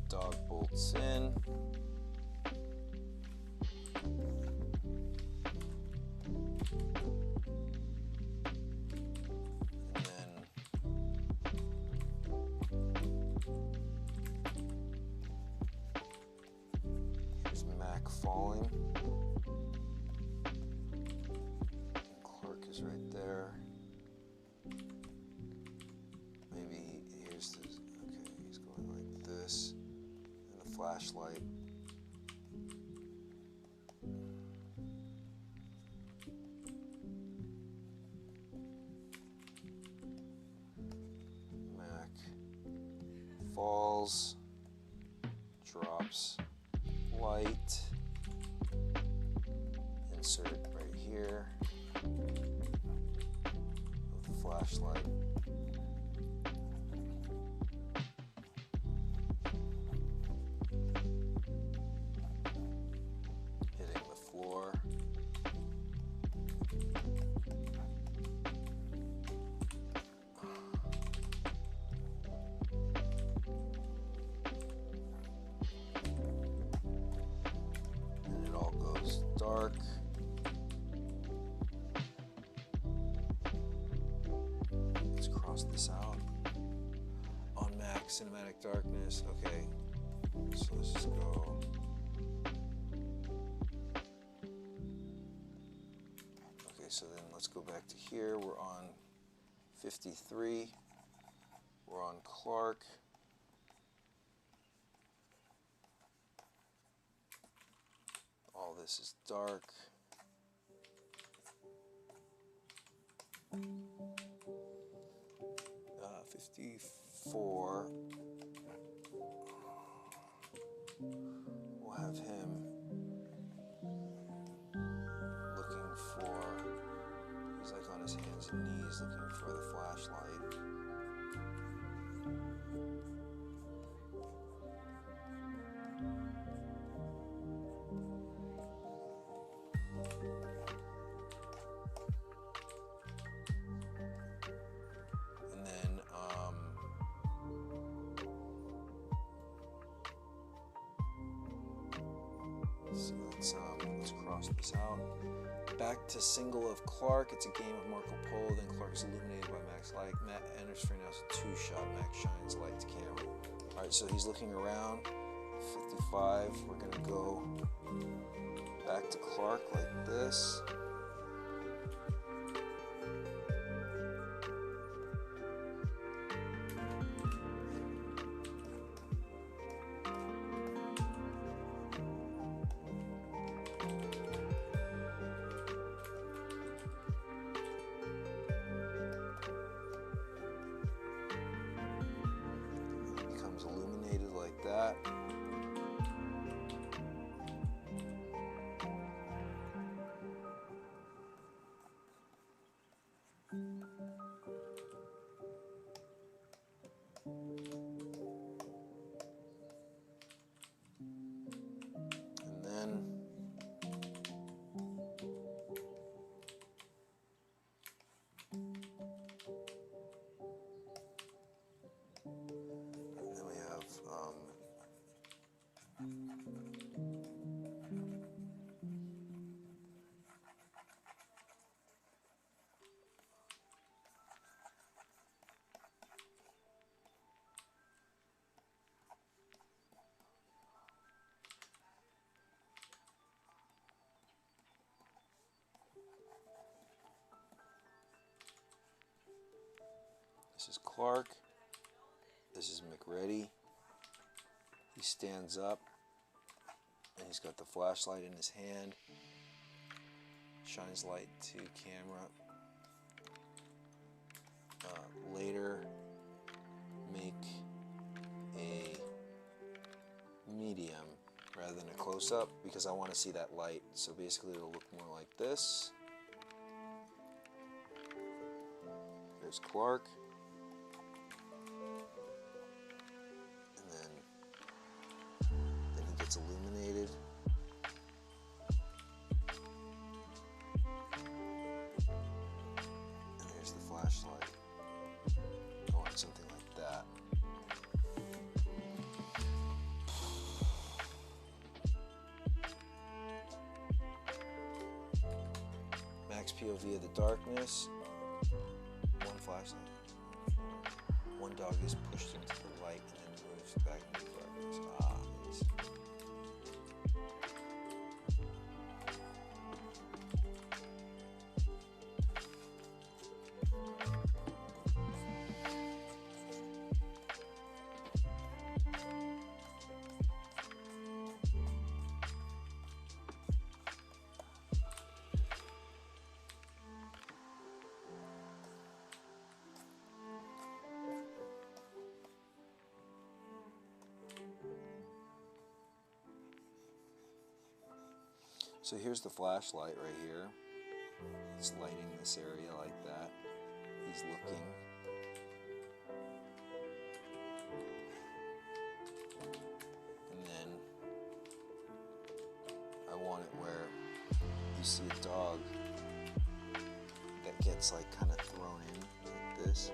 Dog bolts in. And then here's Mac falling. And Clark is right there. Maybe here's the, okay, he's going like this. Flashlight. Mac falls, drops light, insert right here of the flashlight. Dark. Let's cross this out. On Mac, cinematic darkness. Okay, so let's just go. Okay, so then let's go back to here. We're on 53. We're on Clark. All this is dark. Uh, 54. We'll have him looking for, he's like on his hands and knees looking for the flashlight. Let's cross this out. Back to single of Clark. It's a game of Marco Polo. Then Clark is illuminated by Mac's light. Matt enters for now. It's a two-shot. Mac shines light to camera. All right, so he's looking around. 55. We're gonna go back to Clark like this. Illuminated like that. And then we have this is Clark. This is McReady. He stands up and he's got the flashlight in his hand. Shines light to camera. Later, close-up because I want to see that light. So basically it'll look more like this. There's Clark. And then he gets illuminated. And there's the flashlight. I want something like that. Max POV of the darkness. One flashlight. One dog is pushed into the light and then moves back into the darkness. Ah, yes. So here's the flashlight right here. It's lighting this area like that. He's looking. And then I want it where you see a dog that gets like kind of thrown in like this.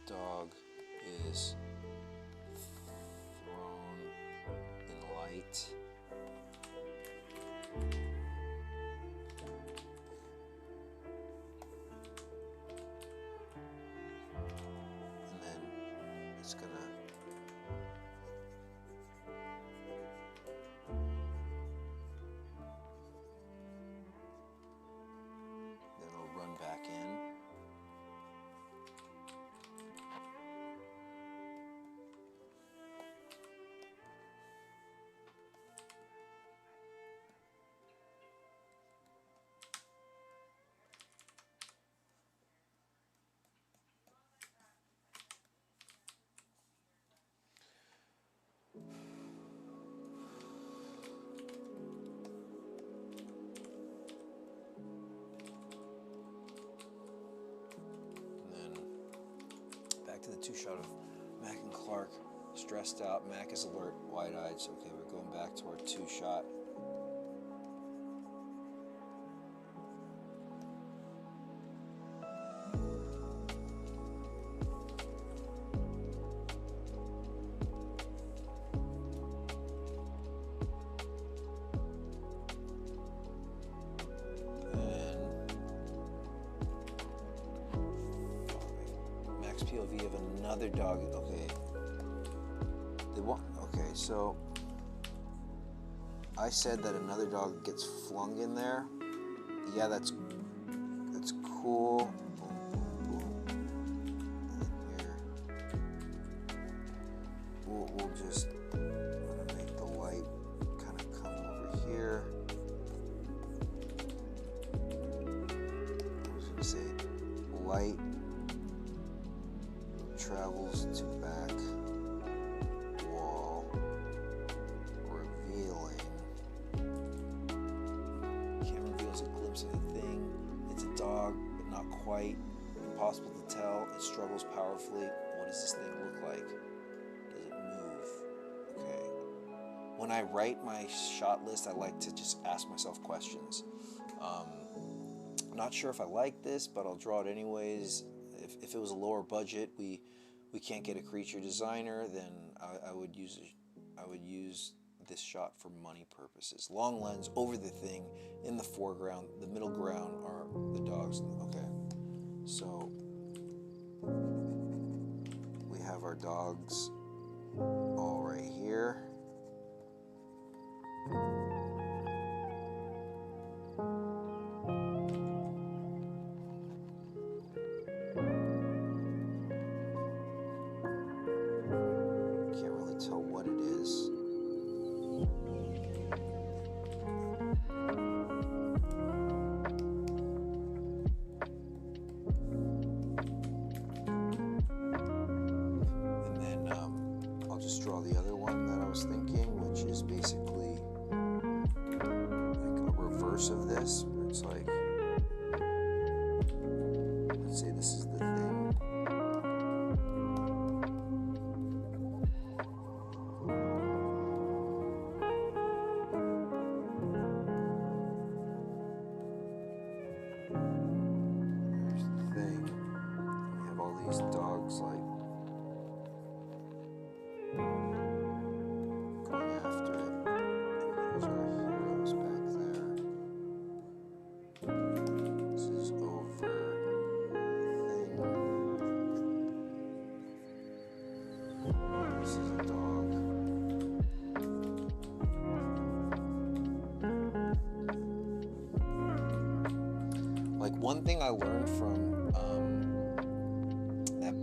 Dog is thrown in light. And then it's gonna then it'll run back in. To the two-shot of Mac and Clark, stressed out. Mac is alert, wide-eyed. So, okay, we're going back to our two-shot. POV of another dog. Okay. Okay, so I said that another dog gets flung in there. Yeah, that's cool. Boom, boom, boom. And here, we'll just I'm gonna make the light kind of come over here. I was gonna say light travels to back wall, revealing. Camera reveals a glimpse of the thing. It's a dog, but not quite. Impossible to tell. It struggles powerfully. What does this thing look like? Does it move? Okay. When I write my shot list, I like to just ask myself questions. I'm not sure if I like this, but I'll draw it anyways. If it was a lower budget, we can't get a creature designer, then I would use this shot for money purposes. Long lens over the thing in the foreground. The middle ground are the dogs. Okay, so we have our dogs all right here. Can't really tell what it is. I'll just draw the other one that I was thinking, which is basically like a reverse of this, where it's like, let's say this is the thing. Here's the thing. We have all these dogs like going after it. And here's our heroes back there. This is over thing. This is a dog. Like one thing I learned from that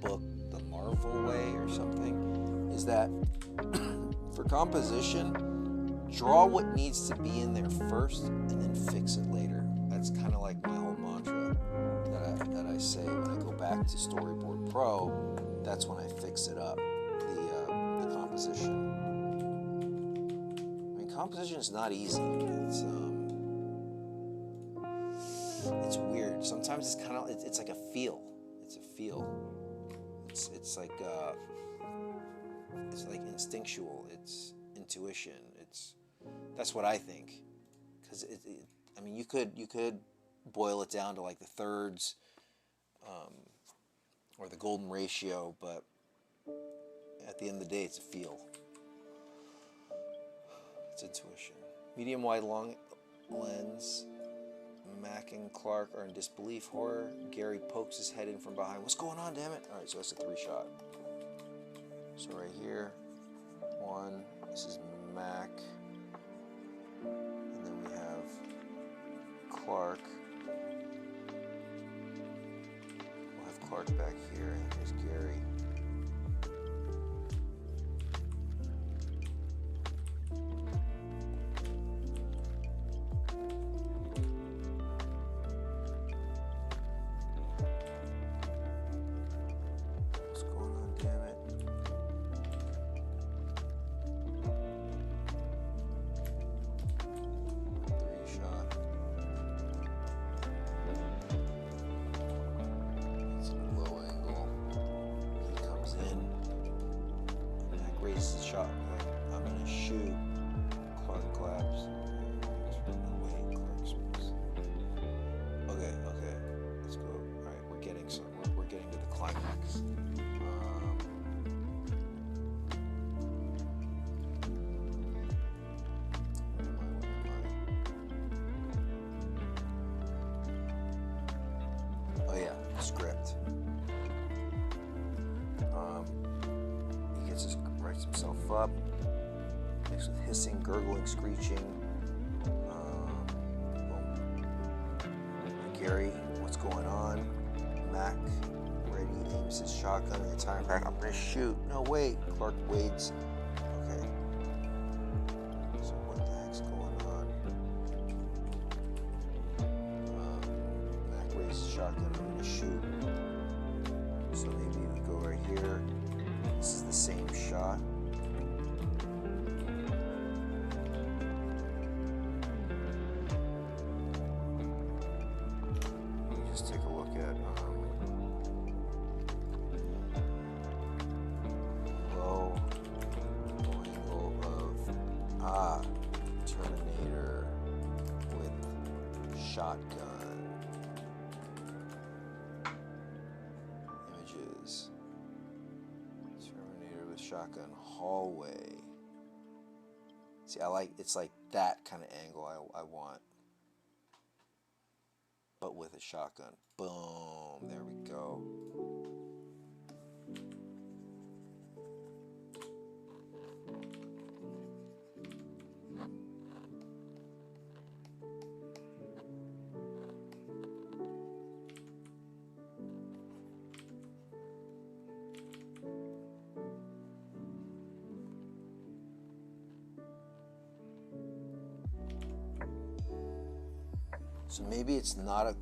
book, The Marvel Way or something, is that for composition, draw what needs to be in there first and then fix it later. That's kind of like my whole mantra that I say when I go back to Storyboard Pro. That's when I fix it up, the composition. I mean, composition is not easy. It's weird. Sometimes it's kind of it's like a feel. It's a feel. It's like instinctual. It's intuition. That's what I think. Because I mean, you could boil it down to like the thirds, or the golden ratio, but at the end of the day, it's a feel. It's intuition. Medium wide long lens. Mac and Clark are in disbelief. Horror. Gary pokes his head in from behind. What's going on, damn it? All right, so that's a 3-shot. So right here, one. This is Mac. And then we have Clark. We'll have Clark back here, and here's Gary. Raises the shot like I'm gonna shoot. Clark claps. Okay, let's go. Alright, we're getting somewhere. We're getting to the climax. Oh yeah, script. Writes himself up, mixed with hissing, gurgling, screeching. Gary, what's going on? Mac, ready, aims his shotgun in the time pack. I'm gonna shoot. No, wait. Clark waits. Okay. So what the heck's going on? Mac raises his shotgun. I'm gonna shoot. So maybe we go right here. This is the same shot. Let me just take a look at low angle of Terminator with shotgun. Images. Terminator with shotgun hallway. See, it's like that kind of angle I want. But with a shotgun. Boom, there we go. So maybe it's not a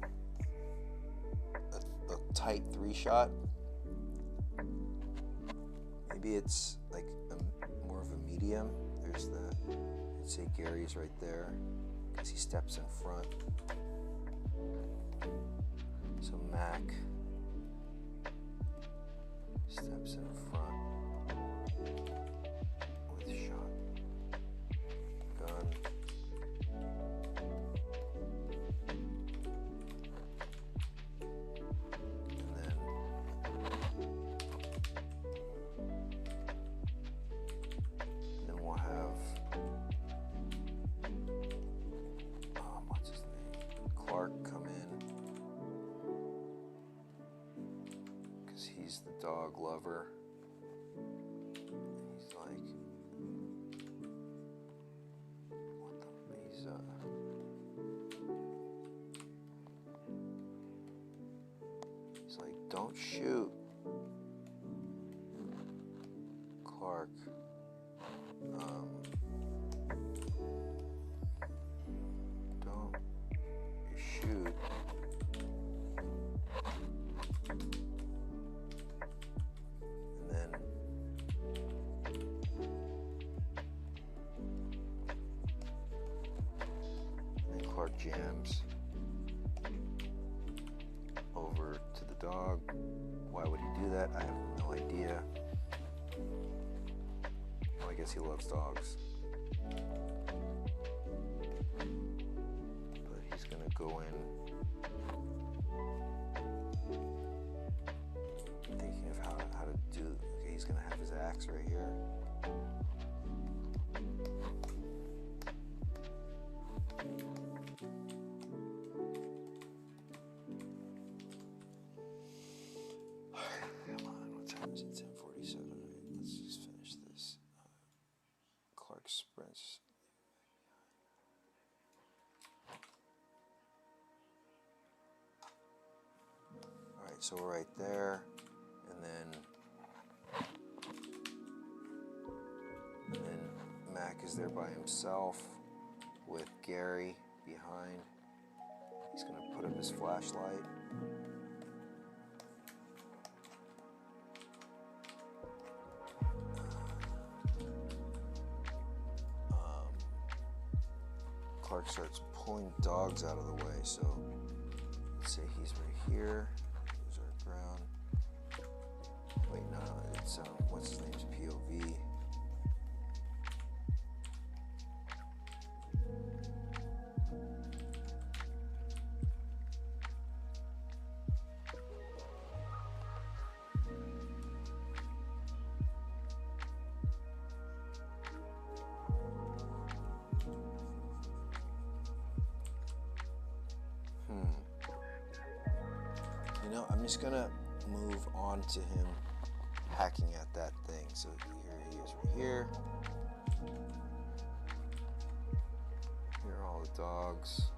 tight 3-shot. Maybe it's like more of a medium. There's let's say Gary's right there because he steps in front. So Mac steps in front with shot, gun. He's the dog lover. He's like, he's like, don't shoot, Clark. Don't shoot. Clark jams over to the dog. Why would he do that? I have no idea. Well, I guess he loves dogs. But he's gonna go in thinking of how to do. Okay, he's gonna have his axe right here. It's 10:47. Right, let's just finish this. Clark sprints. All right, so we're right there, and then Mac is there by himself with Gary behind. He's gonna put up his flashlight. Clark starts pulling dogs out of the way, so let's say he's right here. There's our ground. Wait, no, it's what's his name's POV. You know, I'm just gonna move on to him hacking at that thing. So here he is right here. Here are all the dogs.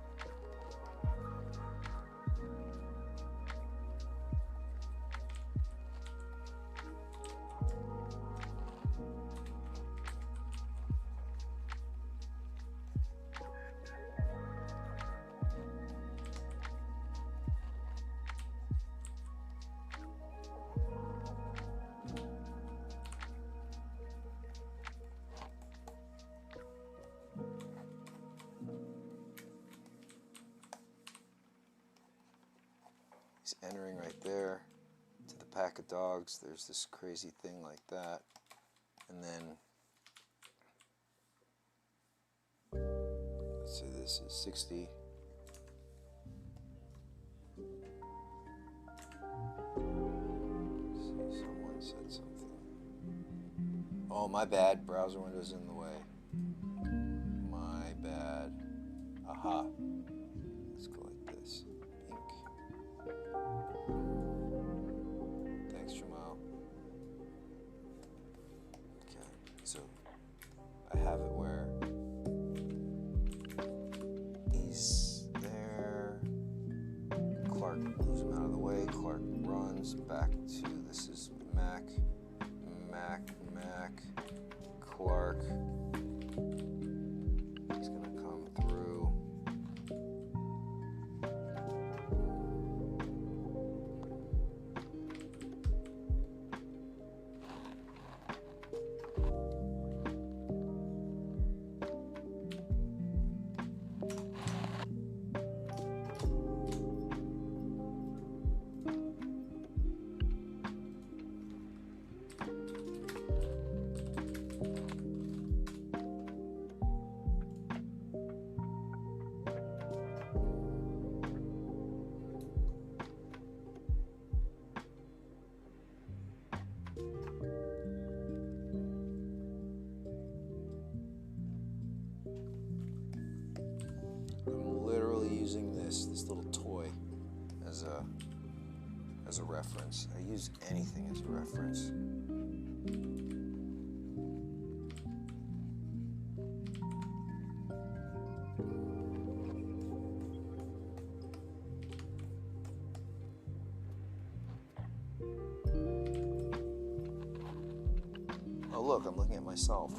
He's entering right there to the pack of dogs. There's this crazy thing like that. And then, let's say this is 60. Let's see, someone said something. Oh, my bad. Browser window's in the way. Aha. Let's go like this. Pink. Thanks, Jamal. Okay, so I have it where he's there. Clark moves him out of the way. Clark runs back to, this is Mac, Clark. He's gonna come through. I'm literally using this little toy as a reference. I use anything as a reference. Oh look, I'm looking at myself.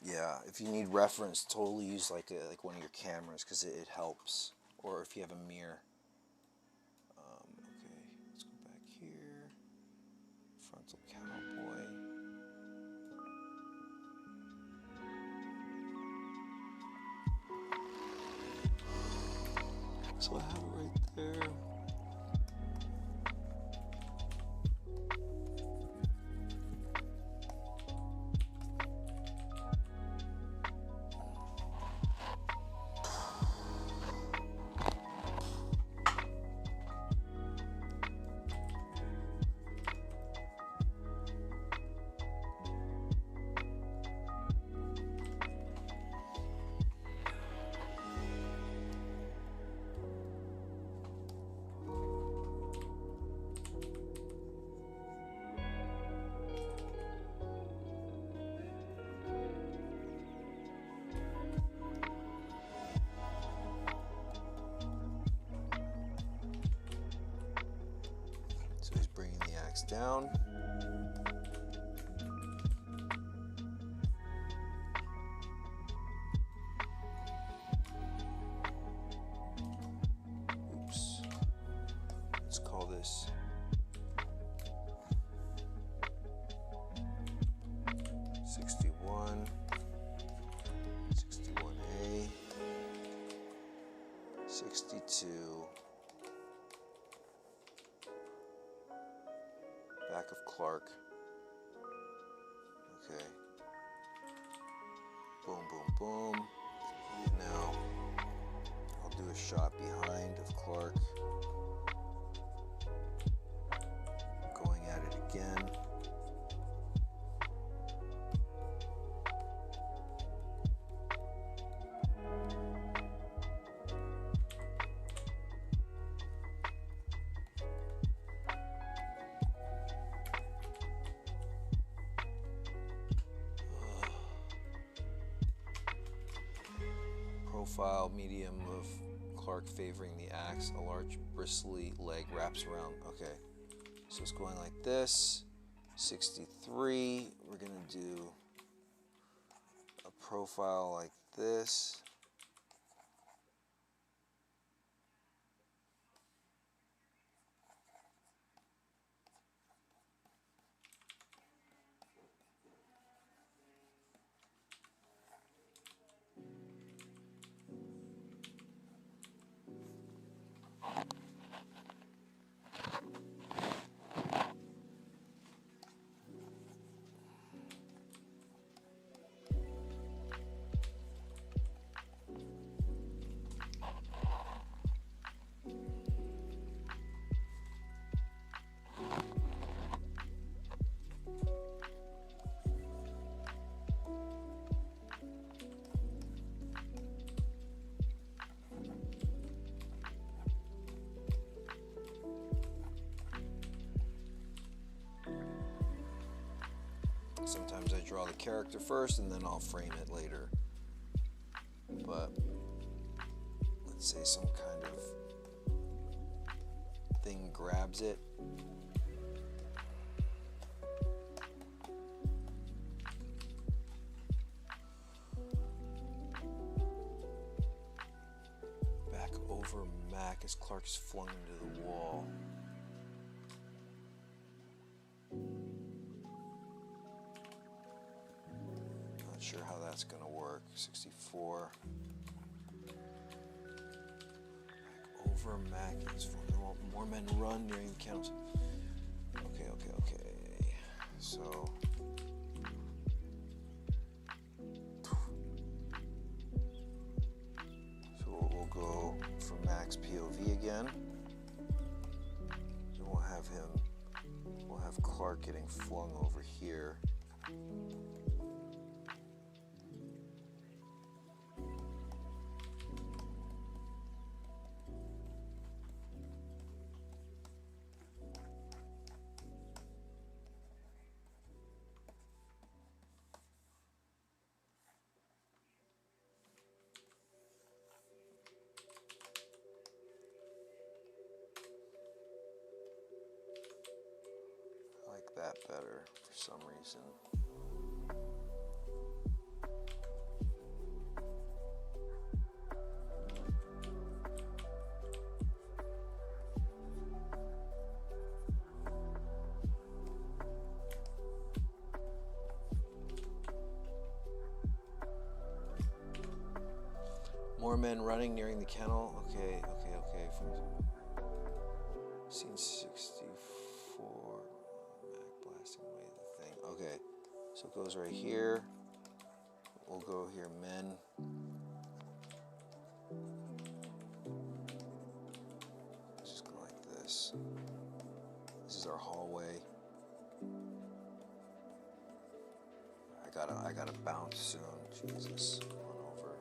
Yeah, if you need reference, totally use like one of your cameras because it helps. Or if you have a mirror. Okay, let's go back here. Frontal cowboy. So I have it right there. So he's bringing the axe down. Oops. Let's call this '61, '61A, '62. Back of Clark. Okay. Boom, boom, boom. Now, I'll do a shot behind of Clark. Going at it again. Profile medium of Clark favoring the axe. A large bristly leg wraps around. Okay, so it's going like this. 63. We're gonna do a profile like this. Sometimes I draw the character first and then I'll frame it later. But let's say some kind of thing grabs it. Back over Mac as Clark is flung into the wall. Not sure how that's going to work. 64. Over Mac is flung. More men run nearing the count. Okay. So we'll go for Mac's POV again. And we'll have Clark getting flung over here. That better for some reason. More men running nearing the kennel. Okay. From scene 64. Blasting away the thing. Okay, so it goes right here. We'll go here, men. Just go like this. This is our hallway. I gotta bounce soon. Jesus, run over.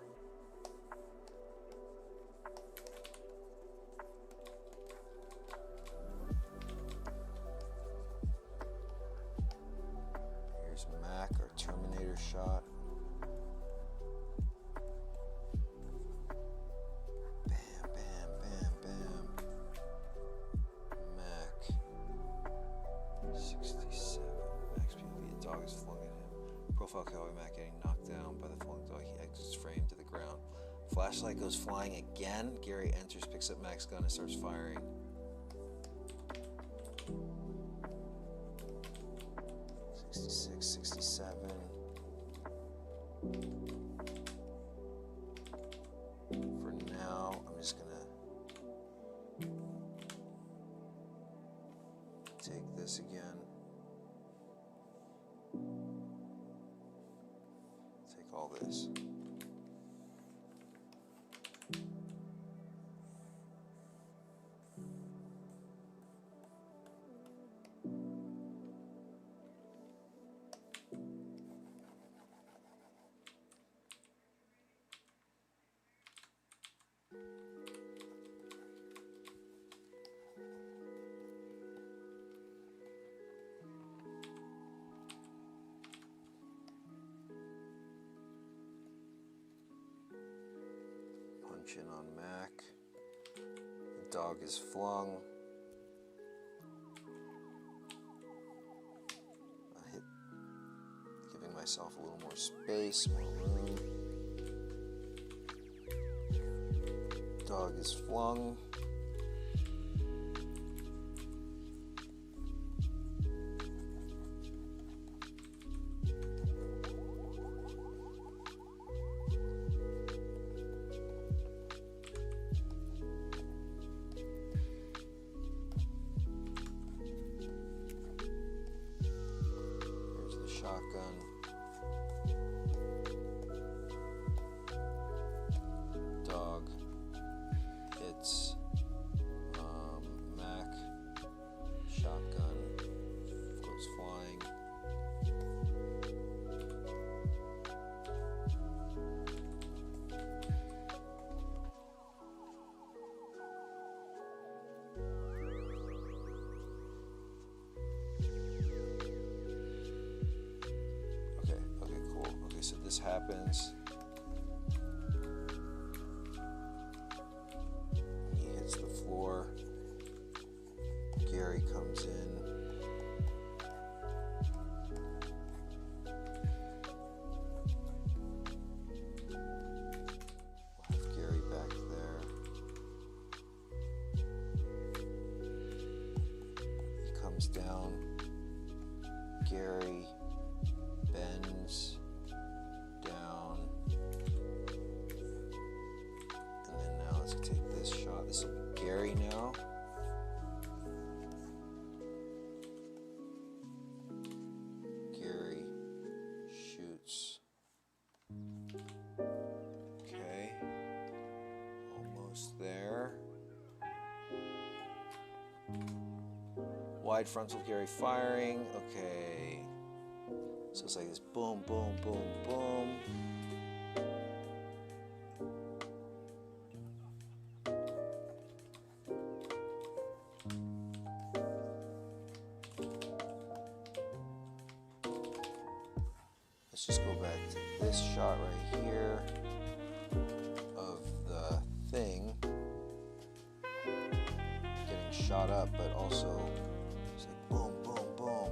Mac, our Terminator shot. Bam. Mac. 67. Mac's POV. A dog is flung at him. Profile cowboy Mac getting knocked down by the falling dog. He exits frame to the ground. Flashlight goes flying again. Gary enters, picks up Mac's gun, and starts firing. '66, 67. For now, I'm just gonna take this again. Take all this. Punch in on Mac. The dog is flung. I hit, giving myself a little more space, more room. Dog is flung. Shotgun. Dog hits Mac. Shotgun goes flying. this happens. He hits the floor. Gary comes in. We'll have Gary back there. He comes down. Gary bends down, and then now let's take this shot. This will be Gary now. Gary shoots. Okay, almost there. Wide frontal Gary firing. Okay. So it's like this boom, boom, boom, boom. Let's just go back to this shot right here of the thing getting shot up, but also it's like boom, boom, boom.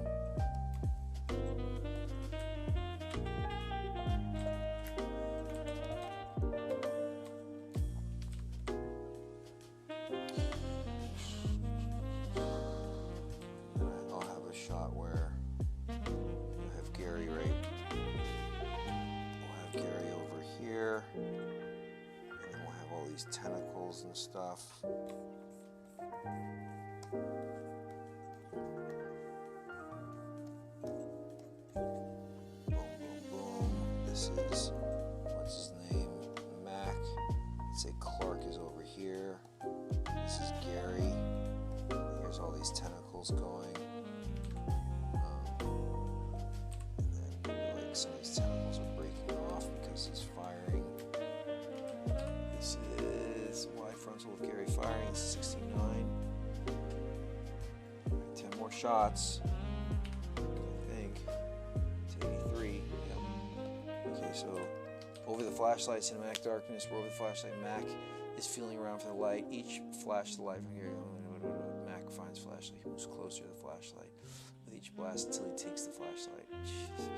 I'll have a shot where I have Gary right. We'll have Gary over here, and then we'll have all these tentacles and stuff. Boom, boom, boom. This is, what's his name? Mac. Let's say Clark is over here. This is Gary. Here's all these tentacles going. And then, like, some of these tentacles are breaking off because he's firing. This is wide frontal of Gary firing. It's 69. 10 more shots. I think. It's 83. Yep. Okay, so over the flashlight, cinematic darkness. We're over the flashlight. Mac is feeling around for the light. Each flash the light from here. Mac finds flashlight. He moves closer to the flashlight with each blast until he takes the flashlight. Jesus.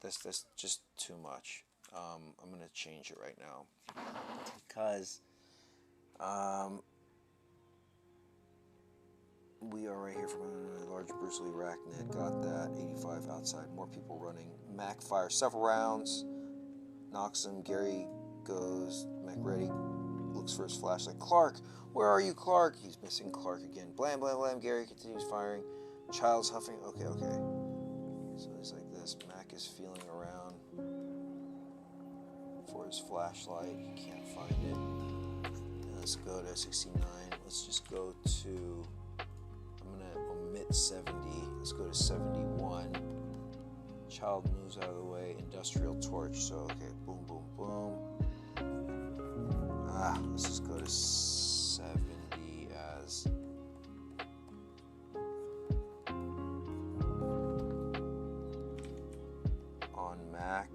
That's just too much. I'm gonna change it right now because we are right here from a large bristly arachnid. Got that. 85 outside. More people running. Mac fires several rounds. Knocks him. Gary goes. Mac ready. Looks for his flashlight. Clark, where are you, Clark? He's missing Clark again. Blam, blam, blam. Gary continues firing. Child's huffing. Okay. So it's like this. Mac is feeling around for his flashlight. He can't find it. And let's go to 69. Let's just go to, I'm going to omit 70. Let's go to 71. Child moves out of the way. Industrial torch. So, okay. Boom, boom, boom. Let's just go to 70 as on Mac.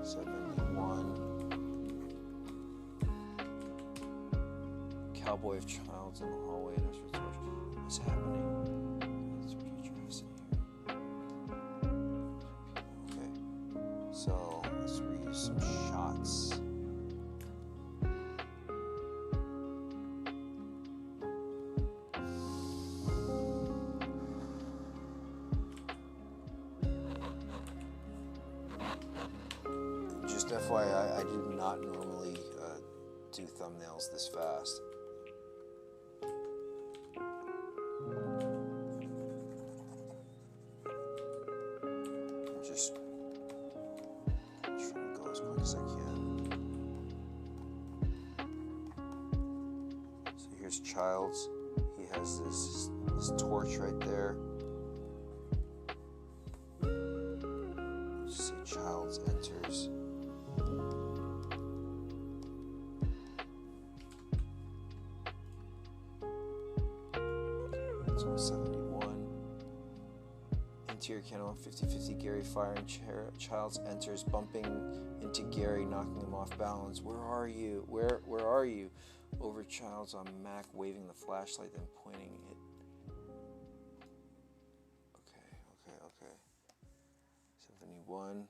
71. Cowboy of Childs in the hallway. Industrial torch. What's happening? Okay. So let's reuse some shots. Just FYI, I do not normally do thumbnails this fast. I'm just trying to go as quick as I can. So here's Childs. He has this torch right there. Just say Childs enters. So 71. Interior camera 50-50. Gary firing. Childs enters, bumping into Gary, knocking him off balance. Where are you? Where are you? Over Childs on Mac, waving the flashlight, then pointing it. Okay. 71.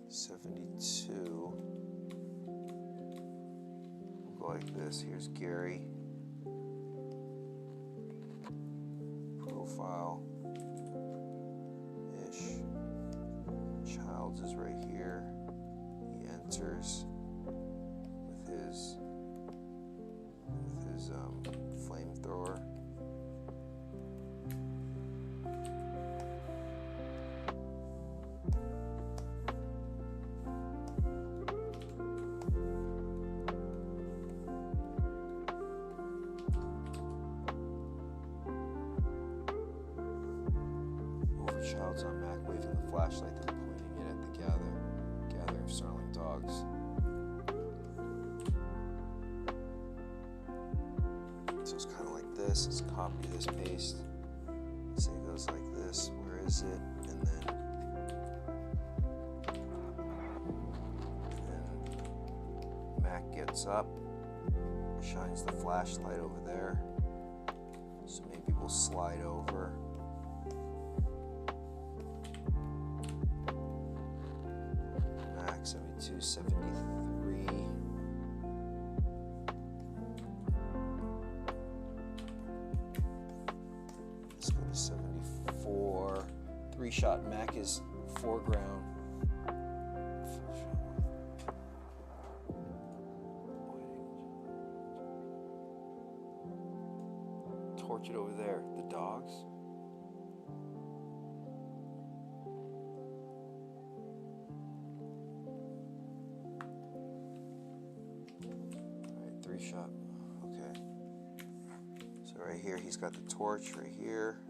'72. We'll go like this. Here's Gary. Profile. Ish. Childs is right here. He enters with his flamethrower. Childs on Mac, waving the flashlight, then pointing it at the gathering of snarling dogs. So it's kind of like this. Let's copy this, paste. Let's say it goes like this. Where is it? And then Mac gets up, shines the flashlight over there. So maybe we'll slide over. Mac 72, 73. Let's go to 74. 3-shot. Mac is foreground. Torch it over there. The dogs. Alright, 3-shot. Okay. So right here, he's got the torch right here.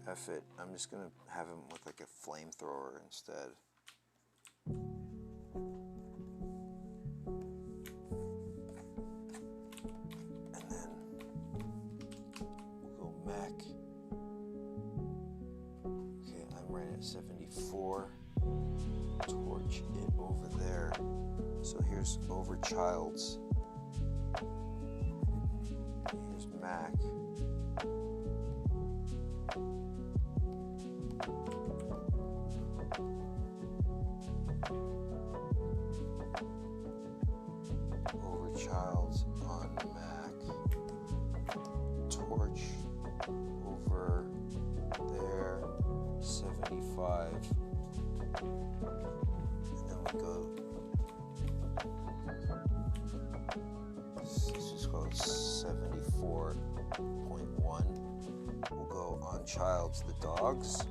F it. I'm just gonna have him with like a flamethrower instead. And then we'll go Mac. Okay, I'm right at 74. Torch it over there. So here's over Childs. Here's Mac. Over Childs on Mac. Torch over there. 75. And then we go. Let's just go 74.1. We'll go on Childs, the dogs.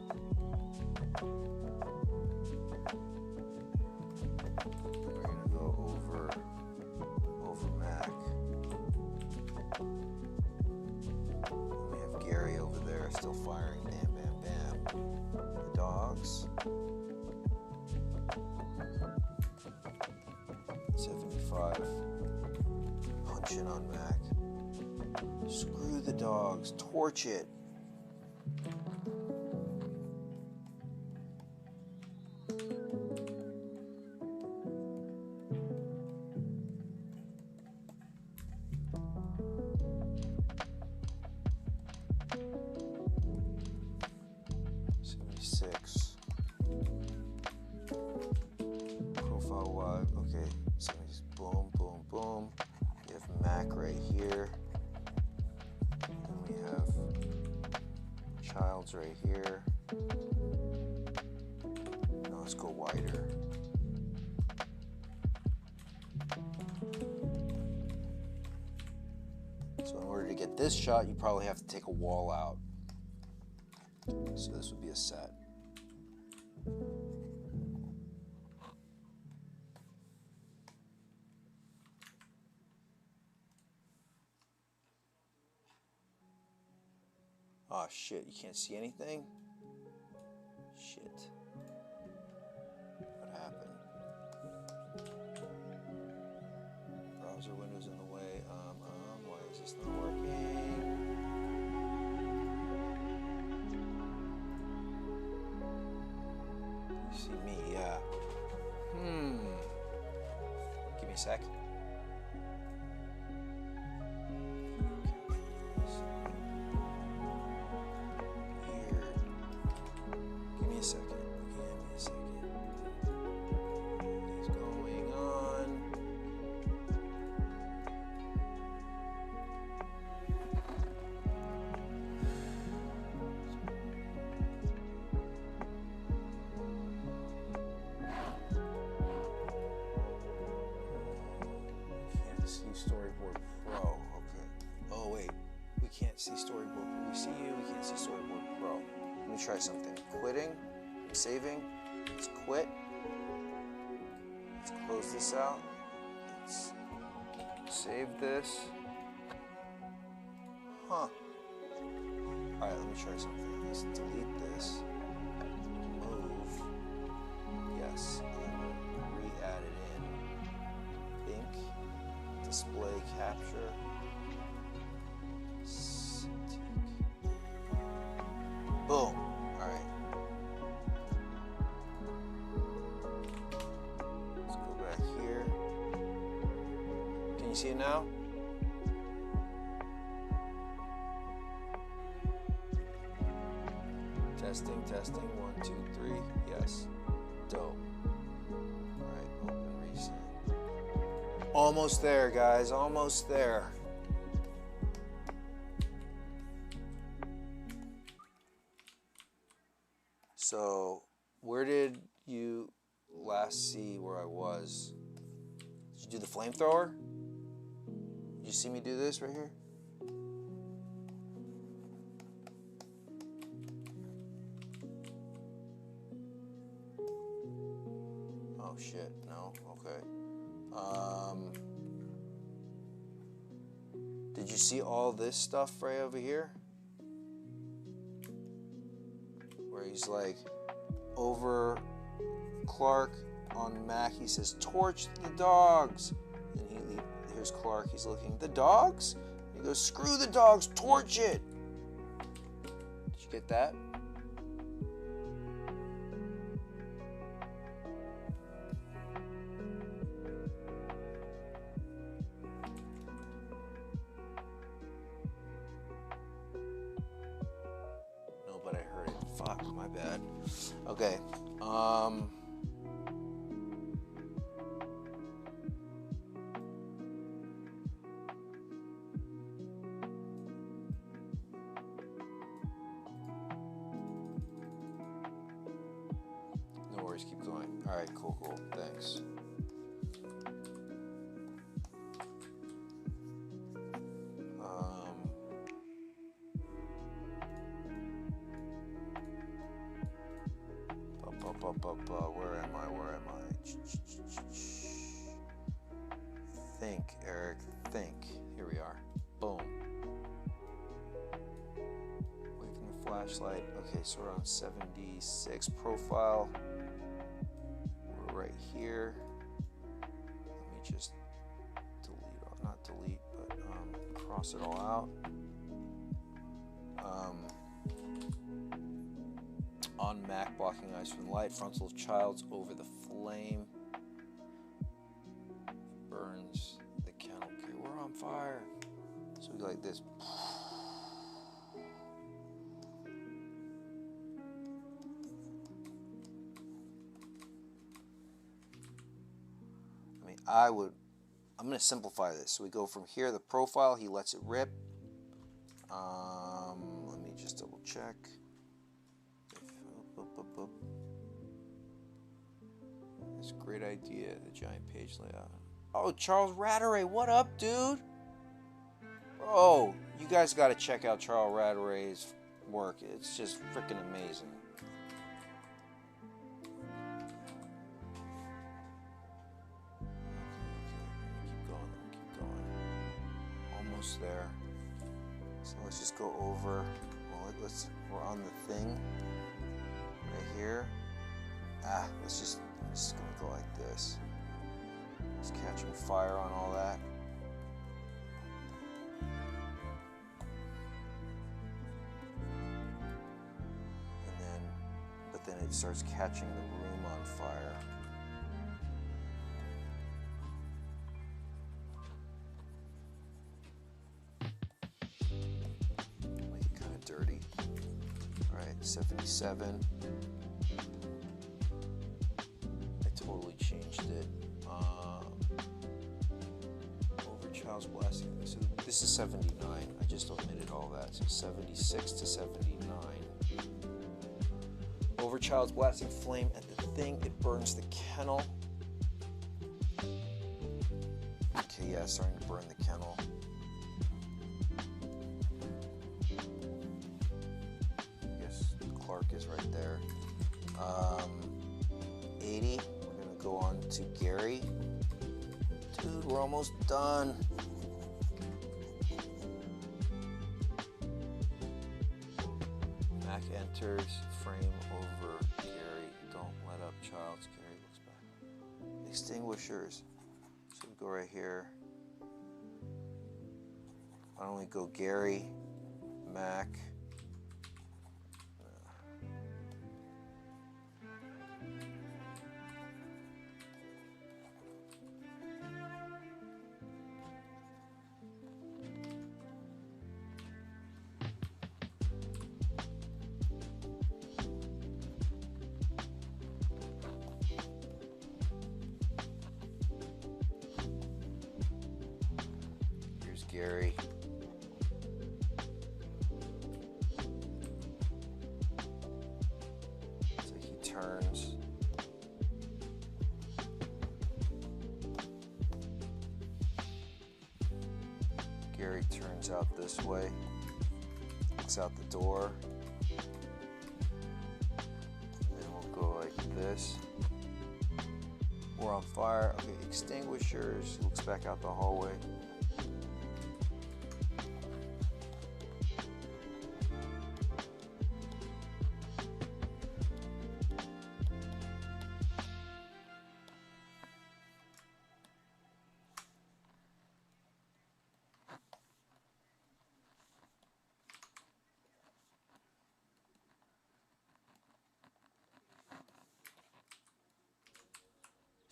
We're gonna go over Mac. We have Gary over there still firing. Bam, bam, bam. The dogs. 75. Punching on Mac. Screw the dogs. Torch it. Profile wide. Okay. 70s. Boom, boom, boom. We have Mac right here. And we have Childs right here. Now let's go wider. So in order to get this shot, you probably have to take a wall out. So this would be a set. Oh shit, you can't see anything? Shit. What happened? Browser window's in the way. Why is this not working? You see me, yeah. Give me a sec. Weird. Give me a second. What is going on? Can't see Storyboard Pro. Okay. Oh wait, we can't see Storyboard. We see you. We can't see Storyboard Pro. Let me try something. Quitting. Saving. Let's quit. Let's close this out. Let's save this. Huh. Alright, let me try something. Let's delete this. Move. Yes. And re-add it in. Ink. Display capture. Boom. Alright. Let's go back here. Can you see it now? Testing, testing. 1, 2, 3. Yes. Dope. Alright, open recent. Almost there, guys. Almost there. So, where did you last see where I was? Did you do the flamethrower? Did you see me do this right here? Oh shit, no, okay. Did you see all this stuff right over here? Where he's like, over Clark on Mac, he says, torch the dogs. And here's Clark, he's looking, the dogs? He goes, screw the dogs, torch it. Did you get that? No, but I heard it. Fuck, my bad. Okay. No worries, keep going. All right, cool, thanks. Where am I? Think, Eric, think. Here we are. Boom. Away from the flashlight. Okay, so we're on 76. Profile. We're right here. Let me just delete, not delete, but cross it all out. On Mac, blocking eyes from the light. Frontal of child's over the flame. Burns the kennel. Okay, we're on fire. So we go like this. I mean, I'm going to simplify this. So we go from here, the profile, he lets it rip. Let me just double check. That's a great idea, the giant page layout. Oh, Charles Rattray, what up, dude? Bro, you guys got to check out Charles Rattray's work. It's just freaking amazing. Okay, keep going. Almost there. So let's just go over. Well, we're on the thing right here. I'm just gonna go like this. Just catching fire on all that. But then it starts catching the room on fire. Make it kind of dirty. All right, 77. I totally changed it. Over Child's Blessing. So this is 79. I just omitted all that. So 76 to 79. Over Child's Blessing flame at the thing, it burns the kennel. Okay, yeah, starting to burn the kennel. I guess Clark is right there. 80, we're gonna go on to Gary. Dude, we're almost done. Mac enters, frame over Gary. Don't let up, Child's. Gary looks back. Extinguishers. So we go right here. Why don't we go Gary, Mac. Gary. So he turns. Gary turns out this way, looks out the door. And then we'll go like this. We're on fire. Okay, extinguishers. Looks back out the hallway.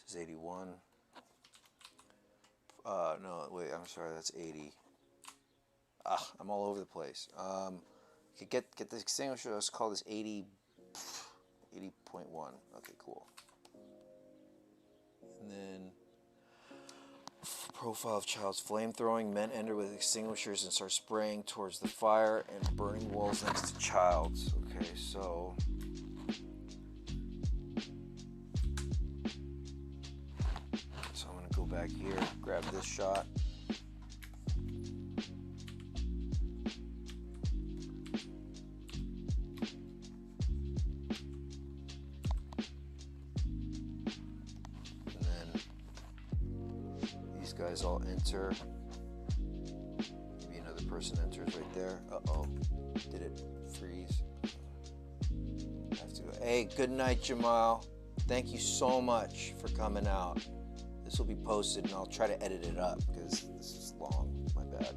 This is 81. No, wait, I'm sorry, that's 80. I'm all over the place. Get the extinguisher. Let's call this 80.1. Okay, cool. And then profile of Child's flamethrowing. Men enter with extinguishers and start spraying towards the fire and burning walls next to Child's. Okay, so I'm gonna go back here, grab this shot. Guys all enter. Maybe another person enters right there. Uh-oh. Did it freeze? I have to go. Hey, good night, Jamal. Thank you so much for coming out. This will be posted and I'll try to edit it up because this is long. My bad.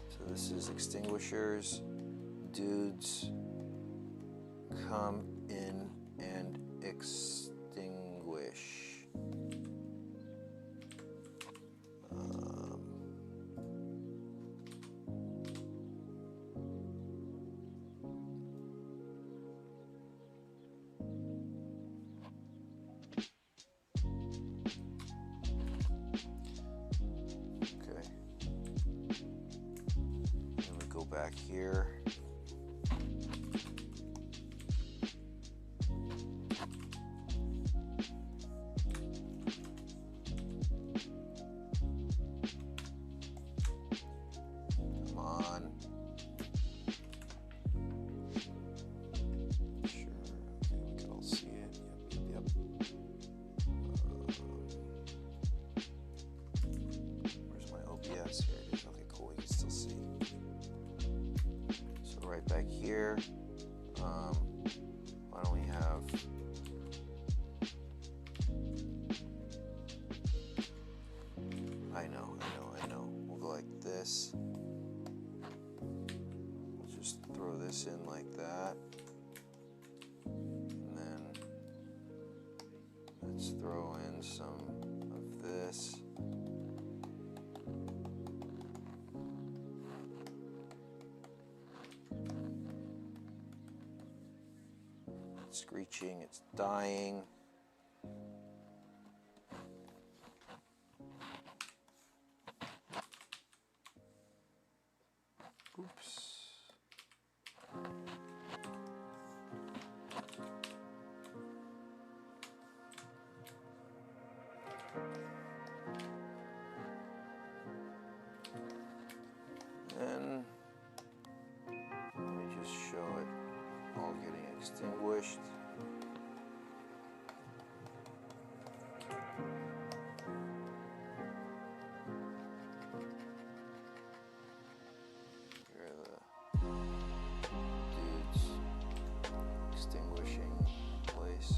So this is extinguishers. Dudes, come in and extinguish. Okay. Then we go back here. right back here. Why don't we have I know. We'll go like this. We'll just throw this in like that. And then let's throw in some of this. It's screeching, it's dying. Oops. And let me just show it all getting extinguished. Here are the dudes extinguishing place.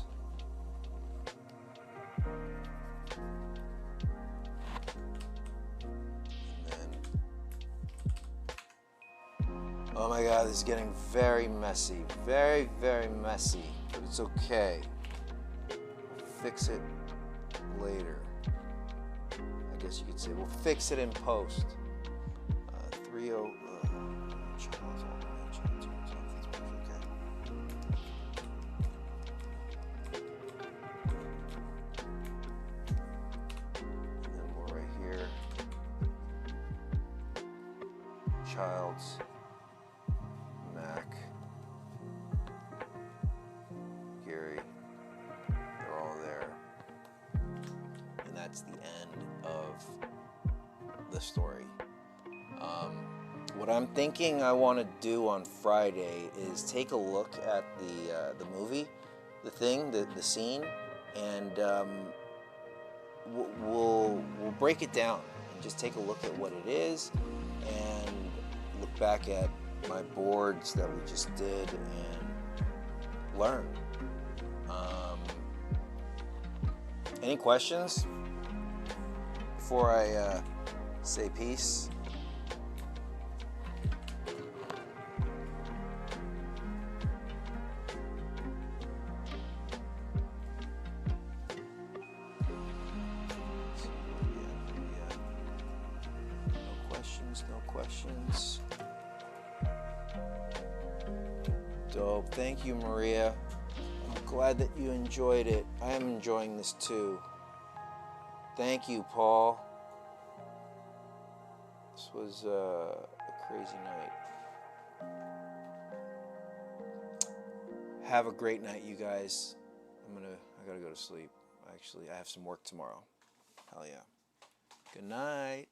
Oh my God, this is getting very messy. Very, very messy. But it's okay. We'll fix it later. I guess you could say we'll fix it in post. 3-0. And then we're right here. Child's. Mac, Gary, they're all there. And that's the end of the story. What I'm thinking I want to do on Friday is take a look at the movie, the scene, and we'll break it down and just take a look at what it is and look back at my boards that we just did and learn. Any questions before I say peace? No questions. Dope. Thank you, Maria. I'm glad that you enjoyed it. I am enjoying this too. Thank you, Paul. This was a crazy night. Have a great night, you guys. I gotta go to sleep. Actually, I have some work tomorrow. Hell yeah. Good night.